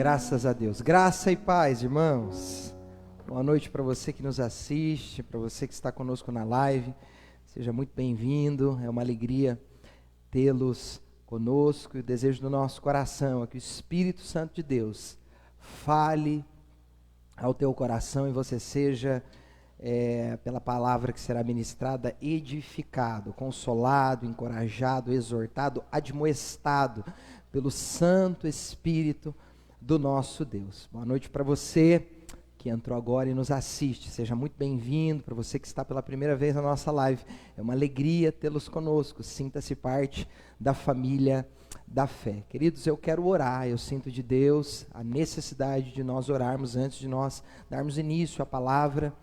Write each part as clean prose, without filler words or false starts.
Graças a Deus. Graça e paz, irmãos. Boa noite para você que nos assiste, para você que está conosco na live. Seja muito bem-vindo. É uma alegria tê-los conosco. E o desejo do nosso coração é que o Espírito Santo de Deus fale ao teu coração e você seja, pela palavra que será ministrada, edificado, consolado, encorajado, exortado, admoestado pelo Santo Espírito do nosso Deus. Boa noite para você que entrou agora e nos assiste, seja muito bem-vindo. Para você que está pela primeira vez na nossa live, é uma alegria tê-los conosco, sinta-se parte da família da fé. Queridos, eu quero orar, eu sinto de Deus a necessidade de nós orarmos antes de nós darmos início à palavra,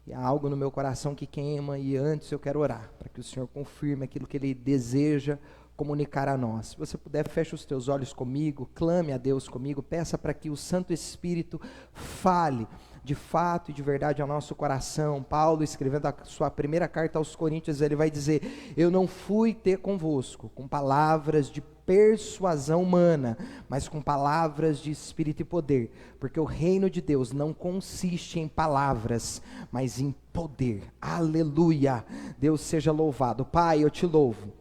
e há algo no meu coração que queima, e antes eu quero orar, para que o Senhor confirme aquilo que Ele deseja comunicar a nós. Se você puder, feche os teus olhos comigo, clame a Deus comigo, peça para que o Santo Espírito fale de fato e de verdade ao nosso coração. Paulo, escrevendo a sua primeira carta aos Coríntios, ele vai dizer: eu não fui ter convosco com palavras de persuasão humana, mas com palavras de espírito e poder, porque o reino de Deus não consiste em palavras, mas em poder. Aleluia! Deus seja louvado. Pai, eu te louvo,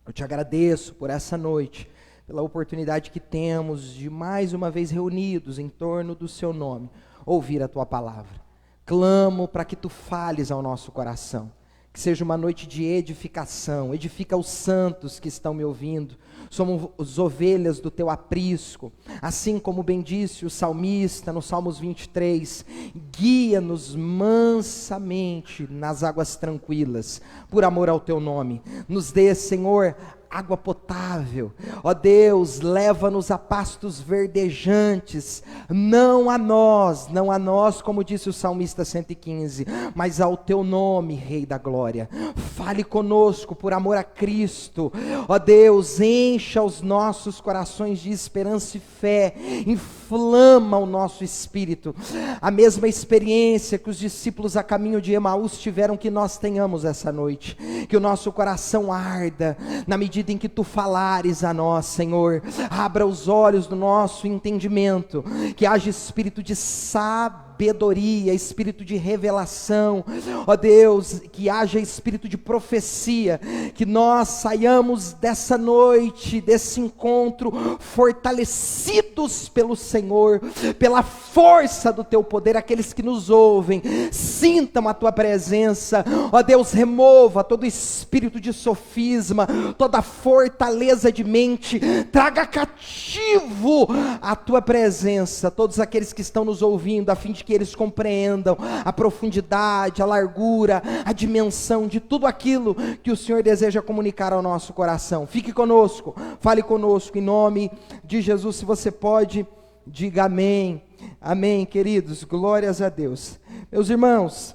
eu te agradeço por essa noite, pela oportunidade que temos de mais uma vez reunidos em torno do seu nome, ouvir a tua palavra. Clamo para que tu fales ao nosso coração, que seja uma noite de edificação. Edifica os santos que estão me ouvindo. Somos ovelhas do teu aprisco, assim como bem disse o salmista no Salmos 23, guia-nos mansamente nas águas tranquilas, por amor ao teu nome. Nos dê, Senhor, água potável. Ó Deus, leva-nos a pastos verdejantes, não a nós, como disse o salmista 115, mas ao teu nome, Rei da glória. Fale conosco por amor a Cristo. Ó Deus, encha os nossos corações de esperança e fé, inflama o nosso espírito, a mesma experiência que os discípulos a caminho de Emaús tiveram, que nós tenhamos essa noite, que o nosso coração arda, na medida em que tu falares a nós, Senhor. Abra os olhos do nosso entendimento, que haja espírito de sabedoria, espírito de revelação, ó Deus, que haja espírito de profecia, que nós saiamos dessa noite, desse encontro, fortalecidos pelo Senhor, pela força do teu poder. Aqueles que nos ouvem, sintam a tua presença, ó Deus. Remova todo espírito de sofisma, toda fortaleza de mente, traga cativo a tua presença, todos aqueles que estão nos ouvindo, a fim de que eles compreendam a profundidade, a largura, a dimensão de tudo aquilo que o Senhor deseja comunicar ao nosso coração. Fique conosco, fale conosco, em nome de Jesus. Se você pode, diga amém. Amém, queridos, glórias a Deus. Meus irmãos,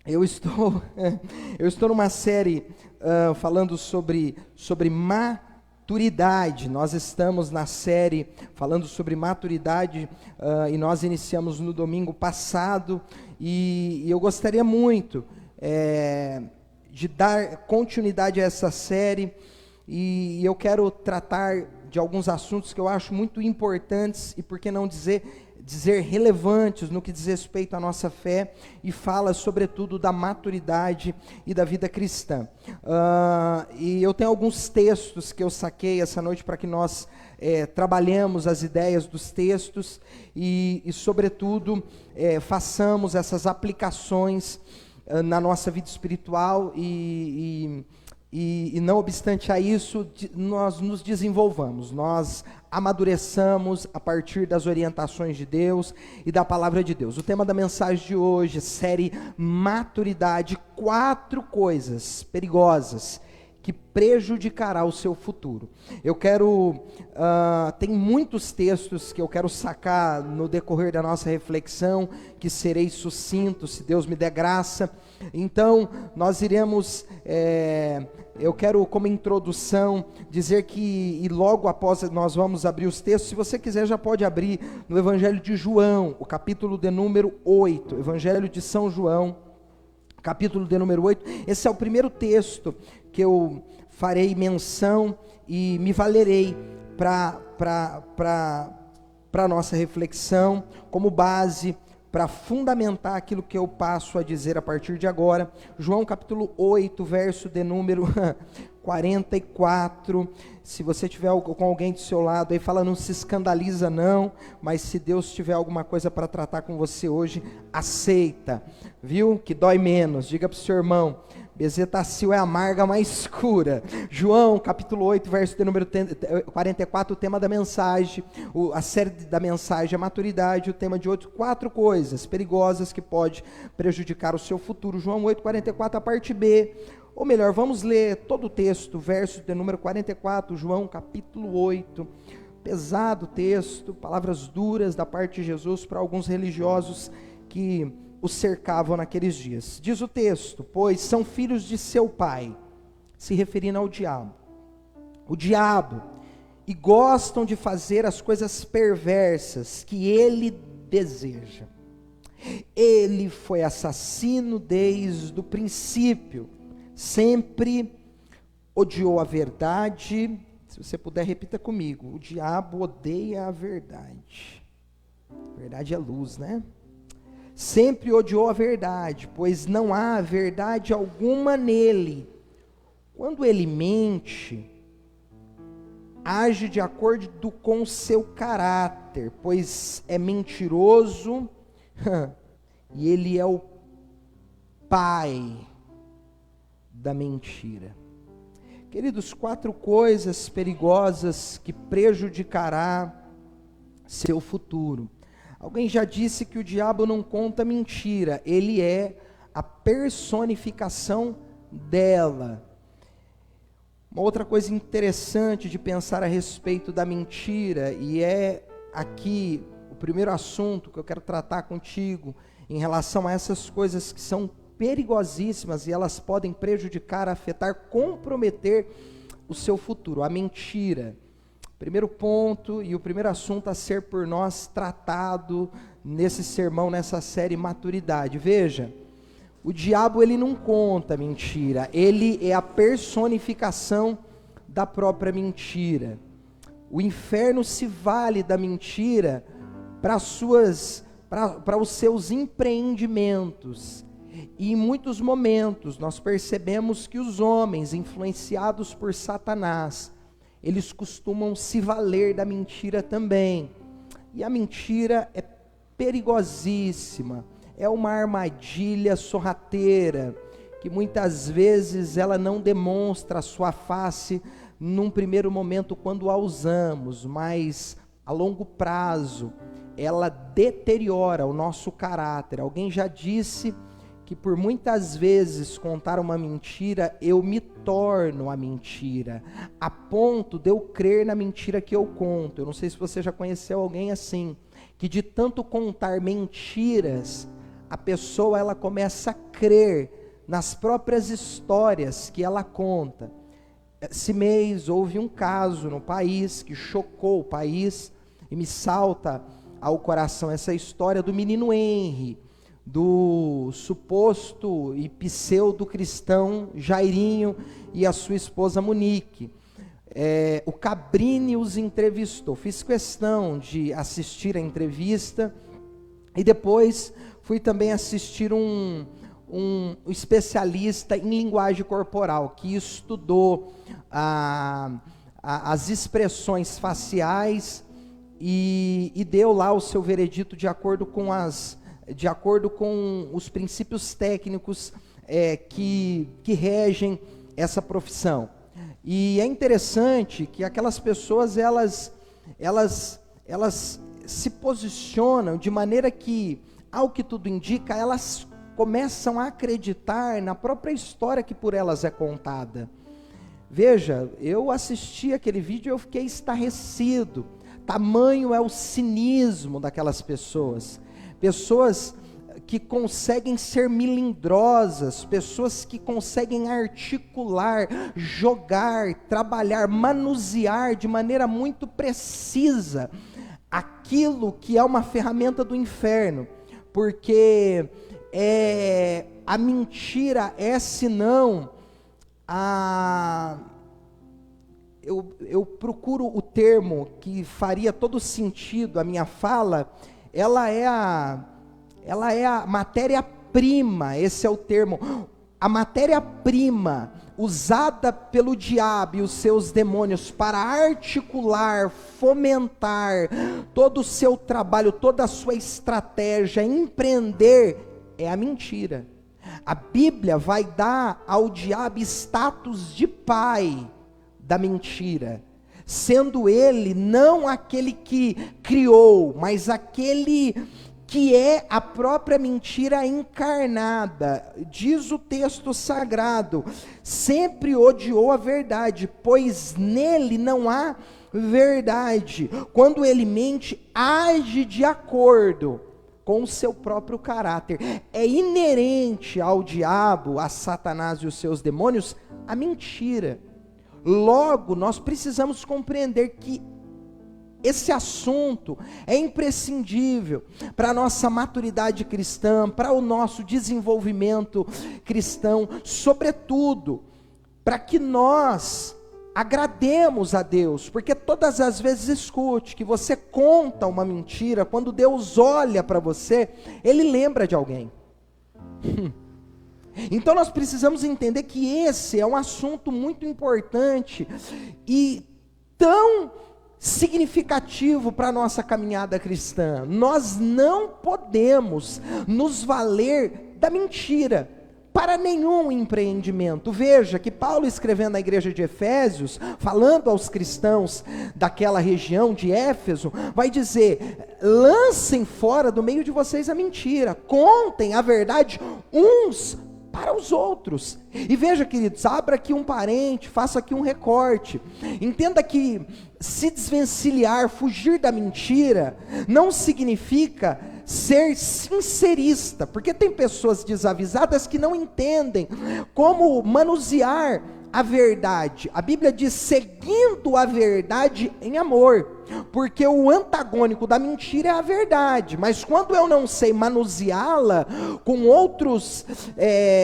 eu estou numa série falando sobre maturidade. Nós estamos na série falando sobre maturidade, e nós iniciamos no domingo passado, e eu gostaria muito de dar continuidade a essa série, e eu quero tratar de alguns assuntos que eu acho muito importantes, e por que não dizer relevantes no que diz respeito à nossa fé, e fala sobretudo da maturidade e da vida cristã. E eu tenho alguns textos que eu saquei essa noite para que nós trabalhemos as ideias dos textos e sobretudo, façamos essas aplicações na nossa vida espiritual, e não obstante a isso, nós nos desenvolvamos, nós amadureçamos a partir das orientações de Deus e da palavra de Deus. O tema da mensagem de hoje, série Maturidade: 4 coisas perigosas que prejudicará o seu futuro. Eu quero, tem muitos textos que eu quero sacar no decorrer da nossa reflexão, que serei sucinto, se Deus me der graça. Então, nós iremos, eu quero, como introdução, dizer que, e logo após nós vamos abrir os textos, se você quiser já pode abrir no Evangelho de João, o capítulo de número 8, Evangelho de São João, capítulo de número 8, esse é o primeiro texto que eu farei menção e me valerei para para a nossa reflexão, como base para fundamentar aquilo que eu passo a dizer a partir de agora. João capítulo 8, verso de número 44. Se você tiver com alguém do seu lado aí, fala, não se escandaliza não, mas se Deus tiver alguma coisa para tratar com você hoje, aceita, viu? Que dói menos. Diga para o seu irmão, bezetacil é amarga, mas cura. João capítulo 8, verso de número 44, o tema da mensagem, a série da mensagem é maturidade, o tema de hoje, 4 coisas perigosas que pode prejudicar o seu futuro. João 8, 44, a parte B, ou melhor, vamos ler todo o texto, verso de número 44, João capítulo 8, pesado texto, palavras duras da parte de Jesus para alguns religiosos que o cercavam naqueles dias. Diz o texto, pois são filhos de seu pai, se referindo ao diabo. O diabo, e gostam de fazer as coisas perversas que ele deseja. Ele foi assassino desde o princípio, sempre odiou a verdade. Se você puder, repita comigo, o diabo odeia a verdade. A verdade é luz, né? Sempre odiou a verdade, pois não há verdade alguma nele. Quando ele mente, age de acordo com seu caráter, pois é mentiroso e ele é o pai da mentira. Queridos, 4 coisas perigosas que prejudicará seu futuro. Alguém já disse que o diabo não conta mentira, ele é a personificação dela. Uma outra coisa interessante de pensar a respeito da mentira, e é aqui o primeiro assunto que eu quero tratar contigo, em relação a essas coisas que são perigosíssimas e elas podem prejudicar, afetar, comprometer o seu futuro, a mentira. Primeiro ponto e o primeiro assunto a ser por nós tratado nesse sermão, nessa série Maturidade. Veja, o diabo ele não conta mentira, ele é a personificação da própria mentira. O inferno se vale da mentira para os seus empreendimentos. E em muitos momentos nós percebemos que os homens influenciados por Satanás, eles costumam se valer da mentira também. E a mentira é perigosíssima, é uma armadilha sorrateira, que muitas vezes ela não demonstra a sua face num primeiro momento quando a usamos, mas a longo prazo ela deteriora o nosso caráter. Alguém já disse que por muitas vezes contar uma mentira, eu me torno a mentira, a ponto de eu crer na mentira que eu conto. Eu não sei se você já conheceu alguém assim, que de tanto contar mentiras, a pessoa ela começa a crer nas próprias histórias que ela conta. Esse mês houve um caso no país que chocou o país, e me salta ao coração essa história do menino Henry, do suposto e pseudo-cristão Jairinho e a sua esposa Monique. O Cabrini os entrevistou, fiz questão de assistir a entrevista, e depois fui também assistir um especialista em linguagem corporal, que estudou as expressões faciais e deu lá o seu veredito de acordo com os princípios técnicos que regem essa profissão. E é interessante que aquelas pessoas, elas se posicionam de maneira que, ao que tudo indica, elas começam a acreditar na própria história que por elas é contada. Veja, eu assisti aquele vídeo e eu fiquei estarrecido. Tamanho é o cinismo daquelas pessoas. Pessoas que conseguem ser melindrosas, pessoas que conseguem articular, jogar, trabalhar, manusear de maneira muito precisa aquilo que é uma ferramenta do inferno, porque a mentira é senão eu procuro o termo que faria todo sentido a minha fala. Ela é a matéria-prima, esse é o termo. A matéria-prima usada pelo diabo e os seus demônios para articular, fomentar todo o seu trabalho, toda a sua estratégia, empreender, é a mentira. A Bíblia vai dar ao diabo status de pai da mentira, sendo ele não aquele que criou, mas aquele que é a própria mentira encarnada. Diz o texto sagrado: sempre odiou a verdade, pois nele não há verdade. Quando ele mente, age de acordo com o seu próprio caráter. É inerente ao diabo, a Satanás e os seus demônios, a mentira. Logo, nós precisamos compreender que esse assunto é imprescindível para a nossa maturidade cristã, para o nosso desenvolvimento cristão, sobretudo para que nós agrademos a Deus, porque todas as vezes, escute, que você conta uma mentira, quando Deus olha para você, Ele lembra de alguém. Então nós precisamos entender que esse é um assunto muito importante e tão significativo para a nossa caminhada cristã. Nós não podemos nos valer da mentira para nenhum empreendimento. Veja que Paulo, escrevendo à igreja de Efésios, falando aos cristãos daquela região de Éfeso, vai dizer: lancem fora do meio de vocês a mentira, contem a verdade uns para os outros. E veja, queridos, abra aqui um parente, faça aqui um recorte. Entenda que se desvencilhar, fugir da mentira, não significa ser sincerista, porque tem pessoas desavisadas que não entendem como manusear a verdade. A Bíblia diz: seguindo a verdade em amor, porque o antagônico da mentira é a verdade. Mas quando eu não sei manuseá-la com outros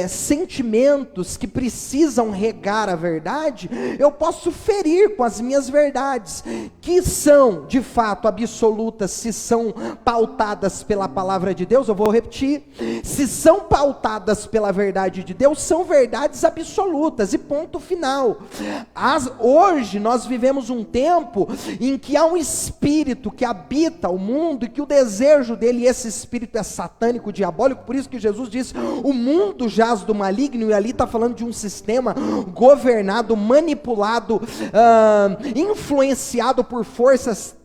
sentimentos que precisam regar a verdade, eu posso ferir com as minhas verdades, que são de fato absolutas se são pautadas pela palavra de Deus. Eu vou repetir: se são pautadas pela verdade de Deus, são verdades absolutas e ponto final. Hoje nós vivemos um tempo em que há um espírito que habita o mundo e que o desejo dele, esse espírito é satânico, diabólico. Por isso que Jesus disse: o mundo jaz do maligno, e ali está falando de um sistema governado, manipulado, influenciado por forças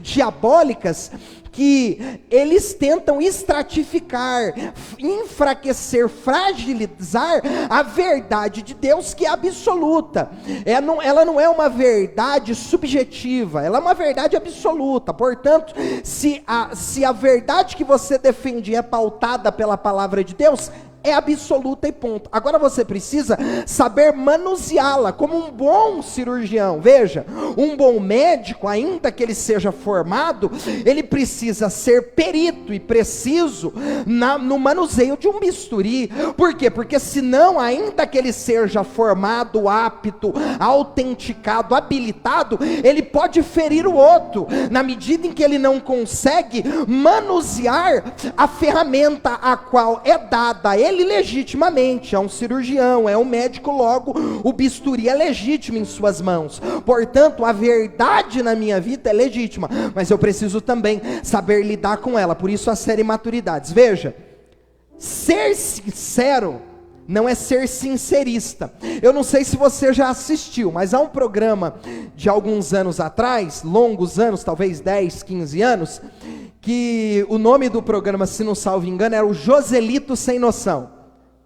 diabólicas, que eles tentam estratificar, enfraquecer, fragilizar a verdade de Deus, que é absoluta. Ela não é uma verdade subjetiva, ela é uma verdade absoluta. Portanto, se a verdade que você defende é pautada pela palavra de Deus, é absoluta e ponto. Agora você precisa saber manuseá-la como um bom cirurgião. Veja, um bom médico, ainda que ele seja formado, ele precisa ser perito e preciso no manuseio de um bisturi. Por quê? Porque senão, ainda que ele seja formado, apto, autenticado, habilitado, ele pode ferir o outro, na medida em que ele não consegue manusear a ferramenta a qual é dada a ele legitimamente. É um cirurgião, é um médico, logo o bisturi é legítimo em suas mãos. Portanto, a verdade na minha vida é legítima, mas eu preciso também saber lidar com ela. Por isso a série Maturidades. Veja, ser sincero não é ser sincerista. Eu não sei se você já assistiu, mas há um programa de alguns anos atrás, longos anos, talvez 10, 15 anos, que o nome do programa, se não salvo engano, era o Joselito Sem Noção.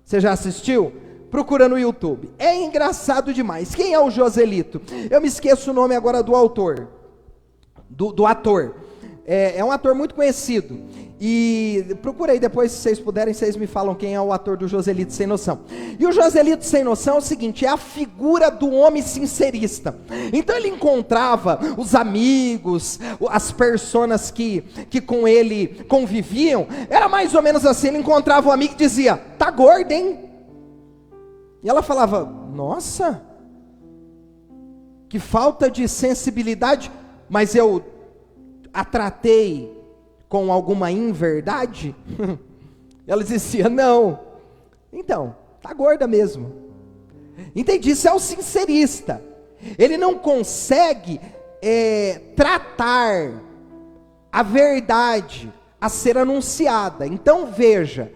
Você já assistiu? Procura no YouTube. É engraçado demais. Quem é o Joselito? Eu me esqueço o nome agora do autor, do ator. É um ator muito conhecido. E procurei depois, se vocês puderem, vocês me falam quem é o ator do Joselito Sem Noção. E o Joselito Sem Noção é o seguinte: é a figura do homem sincerista. Então ele encontrava os amigos, as personas que com ele conviviam, era mais ou menos assim. Ele encontrava um amigo e dizia: tá gordo, hein? E ela falava: nossa, que falta de sensibilidade, mas eu a tratei com alguma inverdade? Ela dizia, não. Então, tá gorda mesmo. Entendi, isso é o sincerista. Ele não consegue tratar a verdade a ser anunciada. Então veja,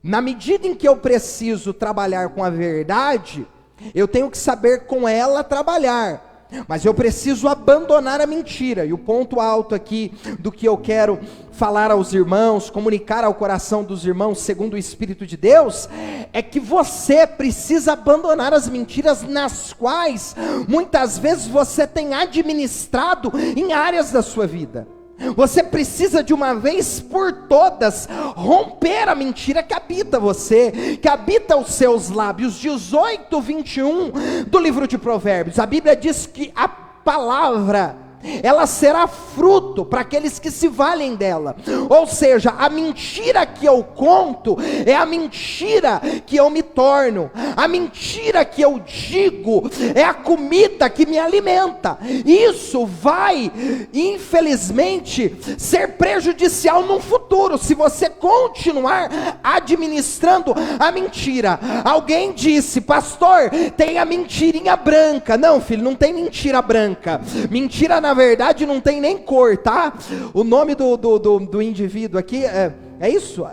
na medida em que eu preciso trabalhar com a verdade, eu tenho que saber com ela trabalhar. Mas eu preciso abandonar a mentira. E o ponto alto aqui do que eu quero falar aos irmãos, comunicar ao coração dos irmãos segundo o Espírito de Deus, é que você precisa abandonar as mentiras nas quais muitas vezes você tem administrado em áreas da sua vida. Você precisa de uma vez por todas romper a mentira que habita você, que habita os seus lábios. 18, 21 do livro de Provérbios, a Bíblia diz que a palavra, ela será fruto para aqueles que se valem dela. Ou seja, a mentira que eu conto é a mentira que eu me torno. A mentira que eu digo é a comida que me alimenta. Isso vai, infelizmente, ser prejudicial no futuro, se você continuar administrando a mentira. Alguém disse, pastor, tem a mentirinha branca. Não, filho, não tem mentira branca. Mentira, na verdade, não tem nem cor, tá? O nome do indivíduo aqui é isso?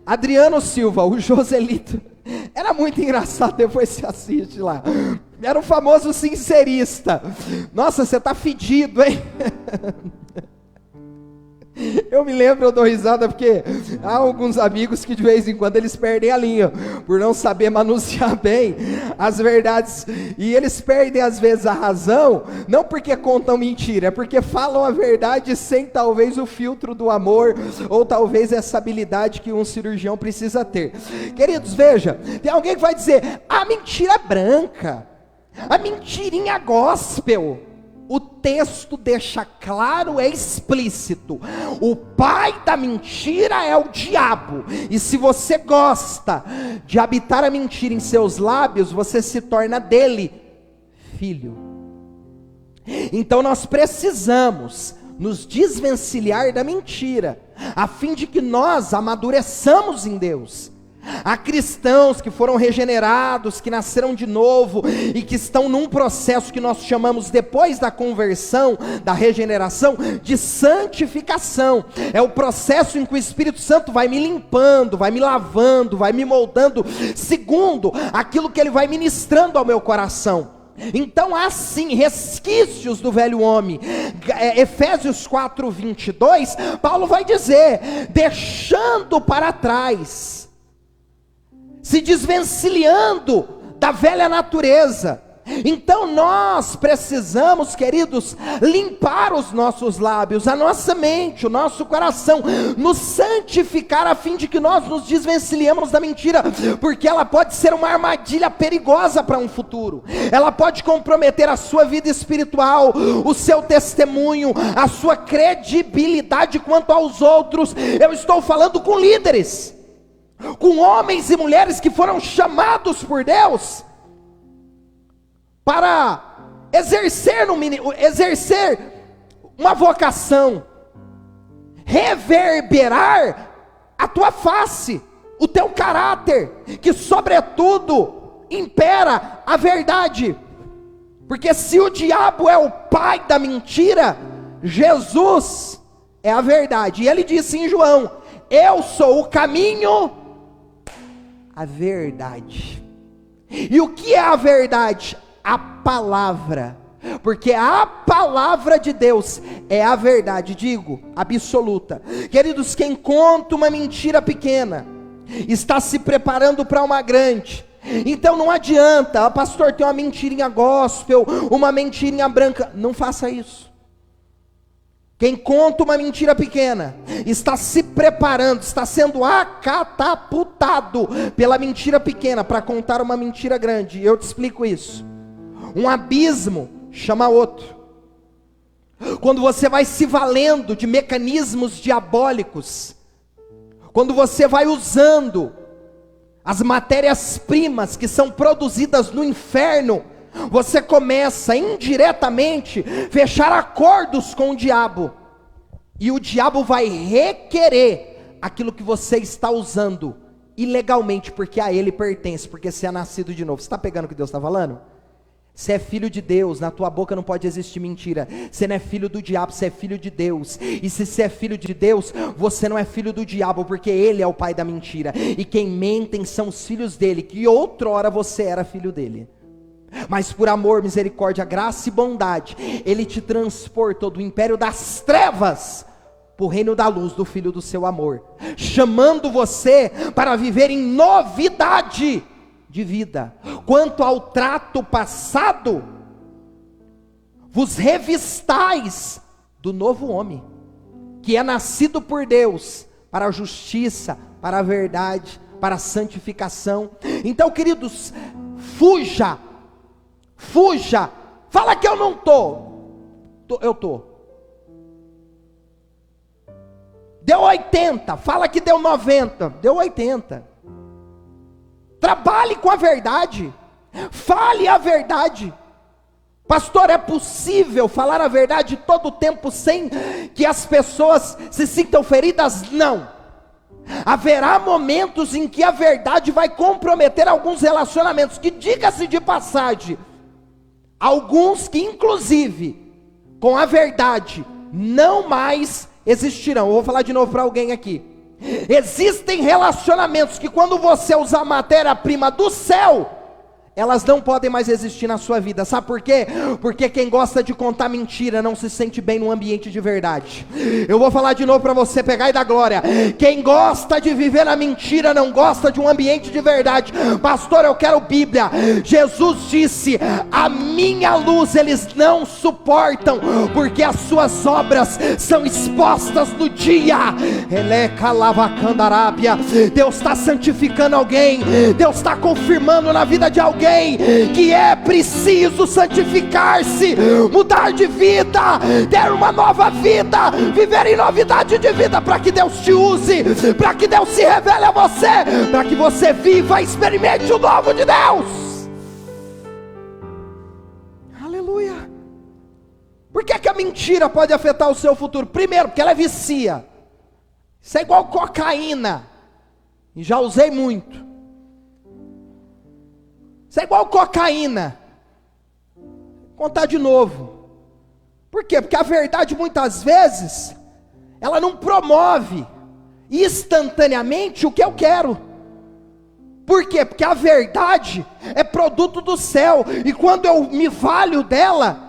Adriano Silva, o Joselito. Era muito engraçado, depois você assiste lá. Era o famoso sincerista. Nossa, você tá fedido, hein? Eu me lembro, eu dou risada porque há alguns amigos que de vez em quando eles perdem a linha, por não saber manusear bem as verdades, e eles perdem às vezes a razão, não porque contam mentira, é porque falam a verdade sem talvez o filtro do amor, ou talvez essa habilidade que um cirurgião precisa ter. Queridos, veja, tem alguém que vai dizer, a mentira é branca, a mentirinha gospel. O texto deixa claro, é explícito, o pai da mentira é o diabo, e se você gosta de habitar a mentira em seus lábios, você se torna dele filho. Então nós precisamos nos desvencilhar da mentira, a fim de que nós amadureçamos em Deus. Há cristãos que foram regenerados, que nasceram de novo e que estão num processo que nós chamamos, depois da conversão, da regeneração, de santificação. É o processo em que o Espírito Santo vai me limpando, vai me lavando, vai me moldando, segundo aquilo que Ele vai ministrando ao meu coração. Então há sim resquícios do velho homem. Efésios 4, 22, Paulo vai dizer, deixando para trás, se desvencilhando da velha natureza. Então nós precisamos, queridos, limpar os nossos lábios, a nossa mente, o nosso coração, nos santificar a fim de que nós nos desvencilhemos da mentira, porque ela pode ser uma armadilha perigosa para um futuro. Ela pode comprometer a sua vida espiritual, o seu testemunho, a sua credibilidade quanto aos outros. Eu estou falando com líderes, com homens e mulheres que foram chamados por Deus para exercer uma vocação, reverberar a tua face, o teu caráter, que sobretudo impera a verdade, porque se o diabo é o pai da mentira, Jesus é a verdade. E ele disse em João, eu sou o caminho, a verdade. E o que é a verdade? A palavra, porque a palavra de Deus é a verdade, digo, absoluta. Queridos, quem conta uma mentira pequena, está se preparando para uma grande. Então não adianta, pastor, tem uma mentirinha gospel, uma mentirinha branca, não faça isso. Quem conta uma mentira pequena, está se preparando, está sendo acatapultado pela mentira pequena, para contar uma mentira grande. Eu te explico isso. Um abismo chama outro. Quando você vai se valendo de mecanismos diabólicos, quando você vai usando as matérias-primas que são produzidas no inferno, Você começa indiretamente a fechar acordos com o diabo. E o diabo vai requerer aquilo que você está usando ilegalmente, porque a ele pertence, porque você é nascido de novo. Você está pegando o que Deus está falando? Você é filho de Deus, na tua boca não pode existir mentira. Você não é filho do diabo, você é filho de Deus. E se você é filho de Deus, você não é filho do diabo, porque ele é o pai da mentira. E quem mentem são os filhos dele, que outrora você era filho dele. Mas por amor, misericórdia, graça e bondade, ele te transportou do império das trevas para o reino da luz do Filho do seu amor, chamando você para viver em novidade de vida. Quanto ao trato passado, vos revistais do novo homem, que é nascido por Deus, para a justiça, para a verdade, para a santificação. Então, queridos, fuja, fala que eu não eu tô. Deu 80, fala que deu 90, deu 80. Trabalhe com a verdade, fale a verdade. Pastor, é possível falar a verdade todo o tempo sem que as pessoas se sintam feridas? Não. Haverá momentos em que a verdade vai comprometer alguns relacionamentos, que, diga-se de passagem, alguns que inclusive com a verdade não mais existirão. Eu vou falar de novo para alguém aqui. Existem relacionamentos que, quando você usar a matéria-prima do céu, elas não podem mais existir na sua vida. Sabe por quê? Porque quem gosta de contar mentira não se sente bem num ambiente de verdade. Eu vou falar de novo para você pegar e dar glória. Quem gosta de viver na mentira não gosta de um ambiente de verdade. Pastor, eu quero Bíblia. Jesus disse: a minha luz eles não suportam, porque as suas obras são expostas no dia. Eleca lavacandarábia. Deus está santificando alguém. Deus está confirmando na vida de alguém que é preciso santificar-se, mudar de vida, ter uma nova vida, viver em novidade de vida, para que Deus te use, para que Deus se revele a você, para que você viva e experimente o novo de Deus. Aleluia. Por que a mentira pode afetar o seu futuro? Primeiro, porque ela vicia. Isso é igual cocaína, e já usei muito. Isso é igual cocaína. Vou contar de novo. Por quê? Porque a verdade muitas vezes ela não promove instantaneamente o que eu quero. Por quê? Porque a verdade é produto do céu, e quando eu me valho dela,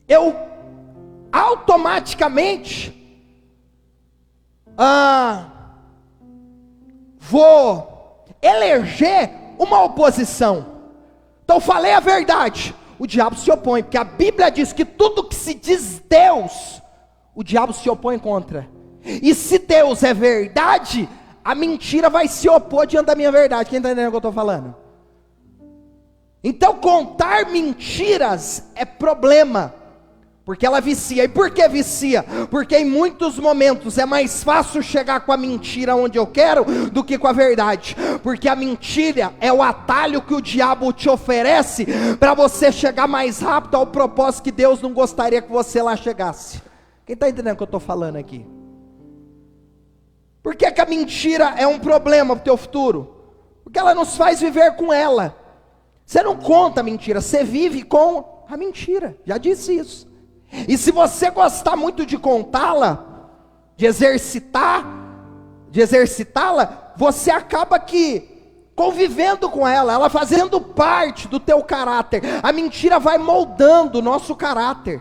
eu automaticamente vou eleger uma oposição. Então falei a verdade, o diabo se opõe, porque a Bíblia diz que tudo que se diz Deus, o diabo se opõe contra. E se Deus é verdade, a mentira vai se opor diante da minha verdade. Quem está entendendo o que eu estou falando? Então contar mentiras é problema, porque ela vicia. E por que vicia? Porque em muitos momentos é mais fácil chegar com a mentira onde eu quero do que com a verdade. Porque a mentira é o atalho que o diabo te oferece para você chegar mais rápido ao propósito que Deus não gostaria que você lá chegasse. Quem está entendendo o que eu estou falando aqui? Por que a mentira é um problema para o teu futuro? Porque ela nos faz viver com ela. Você não conta a mentira, você vive com a mentira. Já disse isso. E se você gostar muito de contá-la, de exercitá-la, você acaba que convivendo com ela, ela fazendo parte do teu caráter. A mentira vai moldando o nosso caráter,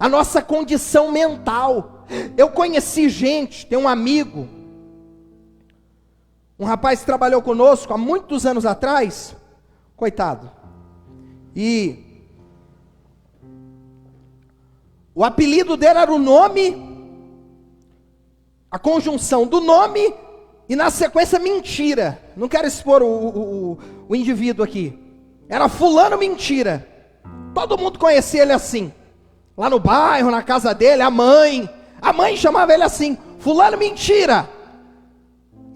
a nossa condição mental. Eu conheci gente, tem um amigo, um rapaz que trabalhou conosco há muitos anos atrás, coitado, e o apelido dele era o nome, a conjunção do nome e na sequência mentira. Não quero expor o indivíduo aqui. Era fulano mentira. Todo mundo conhecia ele assim. Lá no bairro, na casa dele, a mãe chamava ele assim, fulano mentira.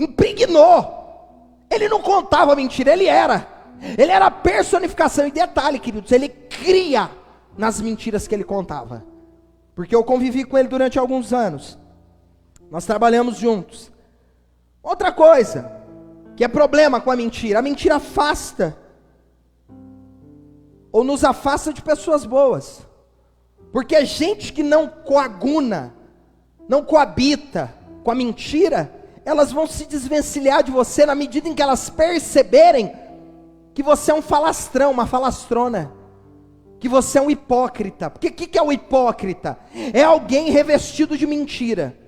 Impregnou. Ele não contava mentira, ele era. Ele era a personificação. E detalhe, queridos, ele cria nas mentiras que ele contava. Porque eu convivi com ele durante alguns anos. Nós trabalhamos juntos. Outra coisa que é problema com a mentira afasta ou nos afasta de pessoas boas. Porque gente que não coaguna, não coabita com a mentira, elas vão se desvencilhar de você na medida em que elas perceberem que você é um falastrão, uma falastrona, que você é um hipócrita. Porque o que é o hipócrita? É alguém revestido de mentira.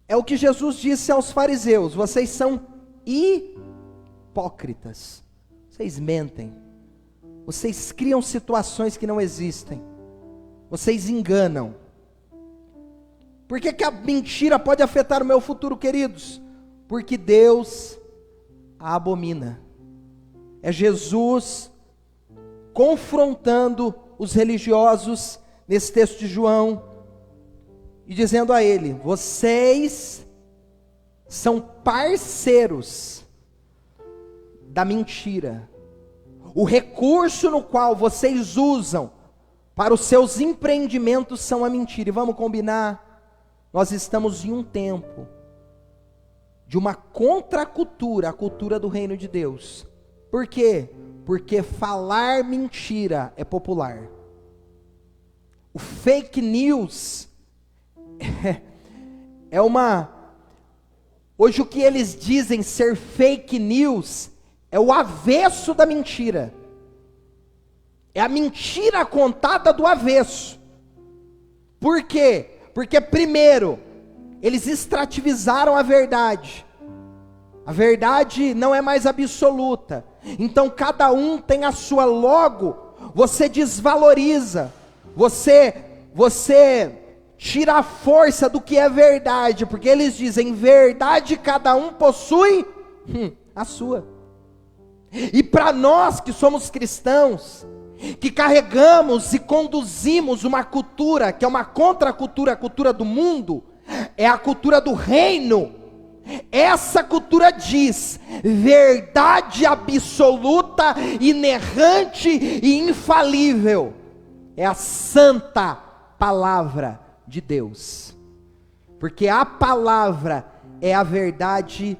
É o que Jesus disse aos fariseus: vocês são hipócritas, vocês mentem, vocês criam situações que não existem, vocês enganam. Por que a mentira pode afetar o meu futuro, queridos? Porque Deus a abomina. É Jesus confrontando os religiosos nesse texto de João e dizendo a ele: vocês são parceiros da mentira. O recurso no qual vocês usam para os seus empreendimentos são a mentira. E vamos combinar, nós estamos em um tempo de uma contracultura, a cultura do reino de Deus. Por quê? Porque falar mentira é popular. O fake news é uma... Hoje o que eles dizem ser fake news é o avesso da mentira. É a mentira contada do avesso. Por quê? Porque primeiro, eles extrativizaram a verdade. A verdade não é mais absoluta. Então cada um tem a sua, logo você desvaloriza. Você tira a força do que é verdade, porque eles dizem: verdade cada um possui a sua. E para nós que somos cristãos, que carregamos e conduzimos uma cultura que é uma contracultura, a cultura do mundo, é a cultura do reino. Essa cultura diz: verdade absoluta, inerrante e infalível é a santa palavra de Deus, porque a palavra é a verdade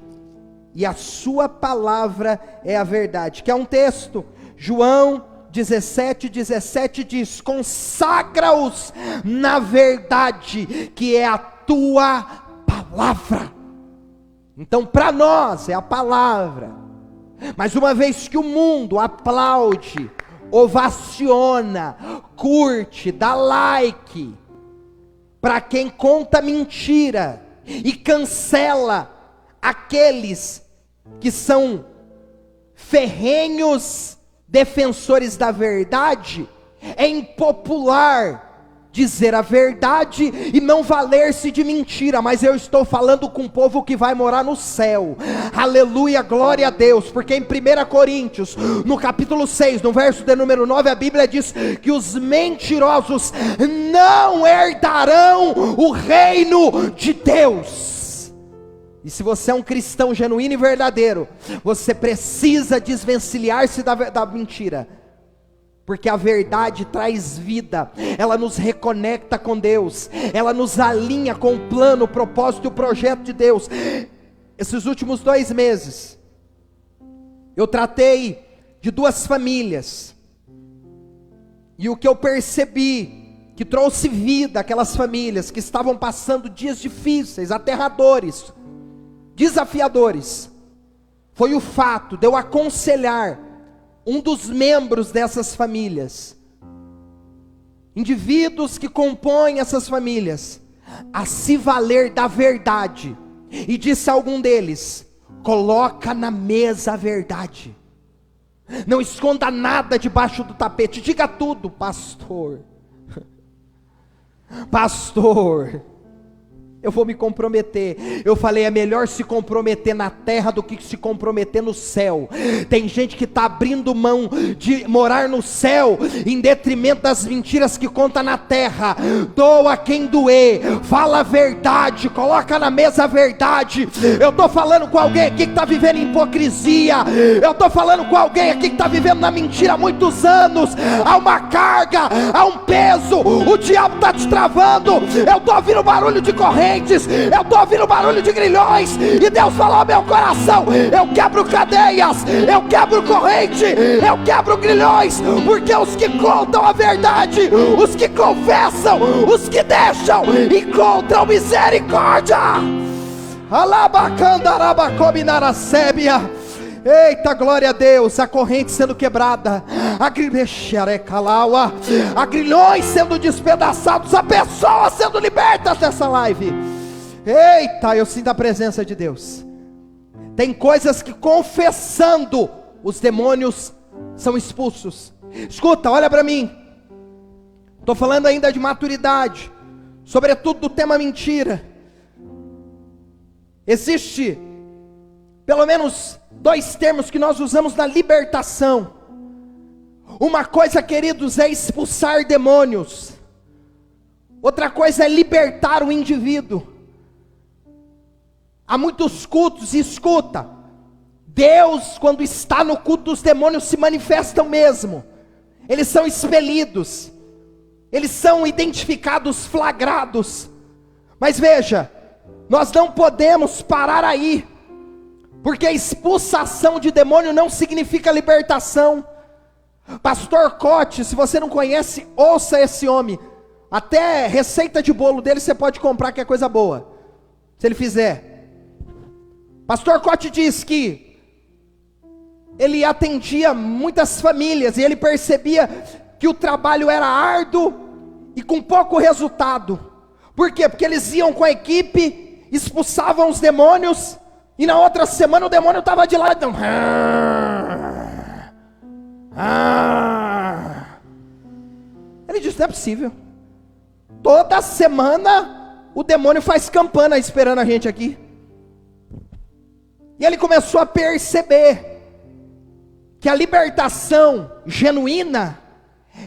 e a sua palavra é a verdade. Que é um texto, João 17:17 diz: consagra-os na verdade, que é a tua palavra. Então para nós é a palavra, mas uma vez que o mundo aplaude, ovaciona, curte, dá like para quem conta mentira e cancela aqueles que são ferrenhos defensores da verdade, é impopular dizer a verdade e não valer-se de mentira. Mas eu estou falando com o povo que vai morar no céu. Aleluia, glória a Deus. Porque em 1 Coríntios, no capítulo 6, no verso de número 9, a Bíblia diz que os mentirosos não herdarão o reino de Deus. E se você é um cristão genuíno e verdadeiro, você precisa desvencilhar-se da mentira, porque a verdade traz vida, ela nos reconecta com Deus, ela nos alinha com o plano, o propósito e o projeto de Deus. Esses últimos 2 meses, eu tratei de 2 famílias, e o que eu percebi, que trouxe vida àquelas famílias, que estavam passando dias difíceis, aterradores, desafiadores, foi o fato de eu aconselhar um dos membros dessas famílias, indivíduos que compõem essas famílias, a se valer da verdade, e disse a algum deles: coloca na mesa a verdade, não esconda nada debaixo do tapete, diga tudo. Pastor, eu vou me comprometer. Eu falei, é melhor se comprometer na terra do que se comprometer no céu. Tem gente que está abrindo mão de morar no céu, em detrimento das mentiras que conta na terra. Doa quem doer, fala a verdade, coloca na mesa a verdade. Eu estou falando com alguém aqui que está vivendo em hipocrisia. Eu estou falando com alguém aqui que está vivendo na mentira há muitos anos. Há uma carga, há um peso, o diabo está te travando. Eu estou ouvindo barulho de corrente, eu estou ouvindo barulho de grilhões, e Deus falou ao meu coração: eu quebro cadeias, eu quebro corrente, eu quebro grilhões, porque os que contam a verdade, os que confessam, os que deixam, encontram misericórdia. Alabacandarabacobinaracébia. Eita, glória a Deus, a corrente sendo quebrada, a grilhões sendo despedaçados, a pessoas sendo libertas dessa live. Eita, eu sinto a presença de Deus. Tem coisas que confessando, os demônios são expulsos. Escuta, olha para mim, estou falando ainda de maturidade, sobretudo do tema mentira. Existe pelo menos 2 termos que nós usamos na libertação. Uma coisa, queridos, é expulsar demônios. Outra coisa é libertar o indivíduo. Há muitos cultos, e escuta, Deus, quando está no culto, os demônios se manifestam mesmo. Eles são expelidos, eles são identificados, flagrados. Mas veja, nós não podemos parar aí, porque a expulsação de demônio não significa libertação. Pastor Cote, se você não conhece, ouça esse homem. Até receita de bolo dele você pode comprar, que é coisa boa, se ele fizer. Pastor Cote diz que ele atendia muitas famílias, e ele percebia que o trabalho era árduo e com pouco resultado. Por quê? Porque eles iam com a equipe, expulsavam os demônios, e na outra semana o demônio estava de lá, então, ele disse: não é possível, toda semana o demônio faz campana esperando a gente aqui. E ele começou a perceber que a libertação genuína,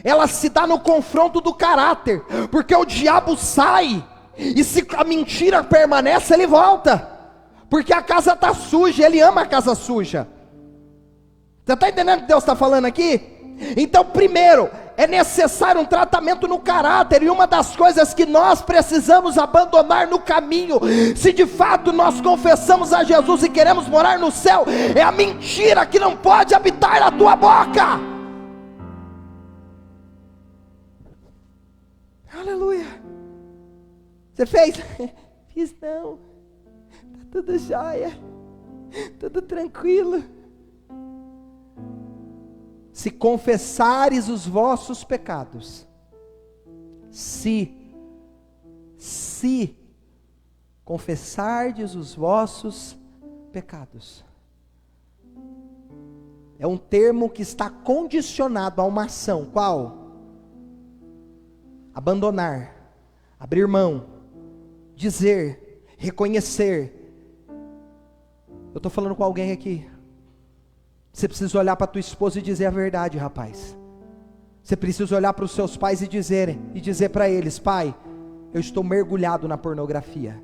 ela se dá no confronto do caráter, porque o diabo sai, e se a mentira permanece, ele volta, porque a casa está suja, ele ama a casa suja. Você está entendendo o que Deus está falando aqui? Então, primeiro, é necessário um tratamento no caráter, e uma das coisas que nós precisamos abandonar no caminho, se de fato nós confessamos a Jesus e queremos morar no céu, é a mentira que não pode habitar na tua boca. Aleluia. Você fez? Fiz não. Está tudo jóia, tudo tranquilo. Se confessares os vossos pecados, se confessardes os vossos pecados, é um termo que está condicionado a uma ação. Qual? Abandonar, abrir mão, dizer, reconhecer. Eu estou falando com alguém aqui. Você precisa olhar para a tua esposa e dizer a verdade, rapaz. Você precisa olhar para os seus pais e dizer para eles: pai, eu estou mergulhado na pornografia,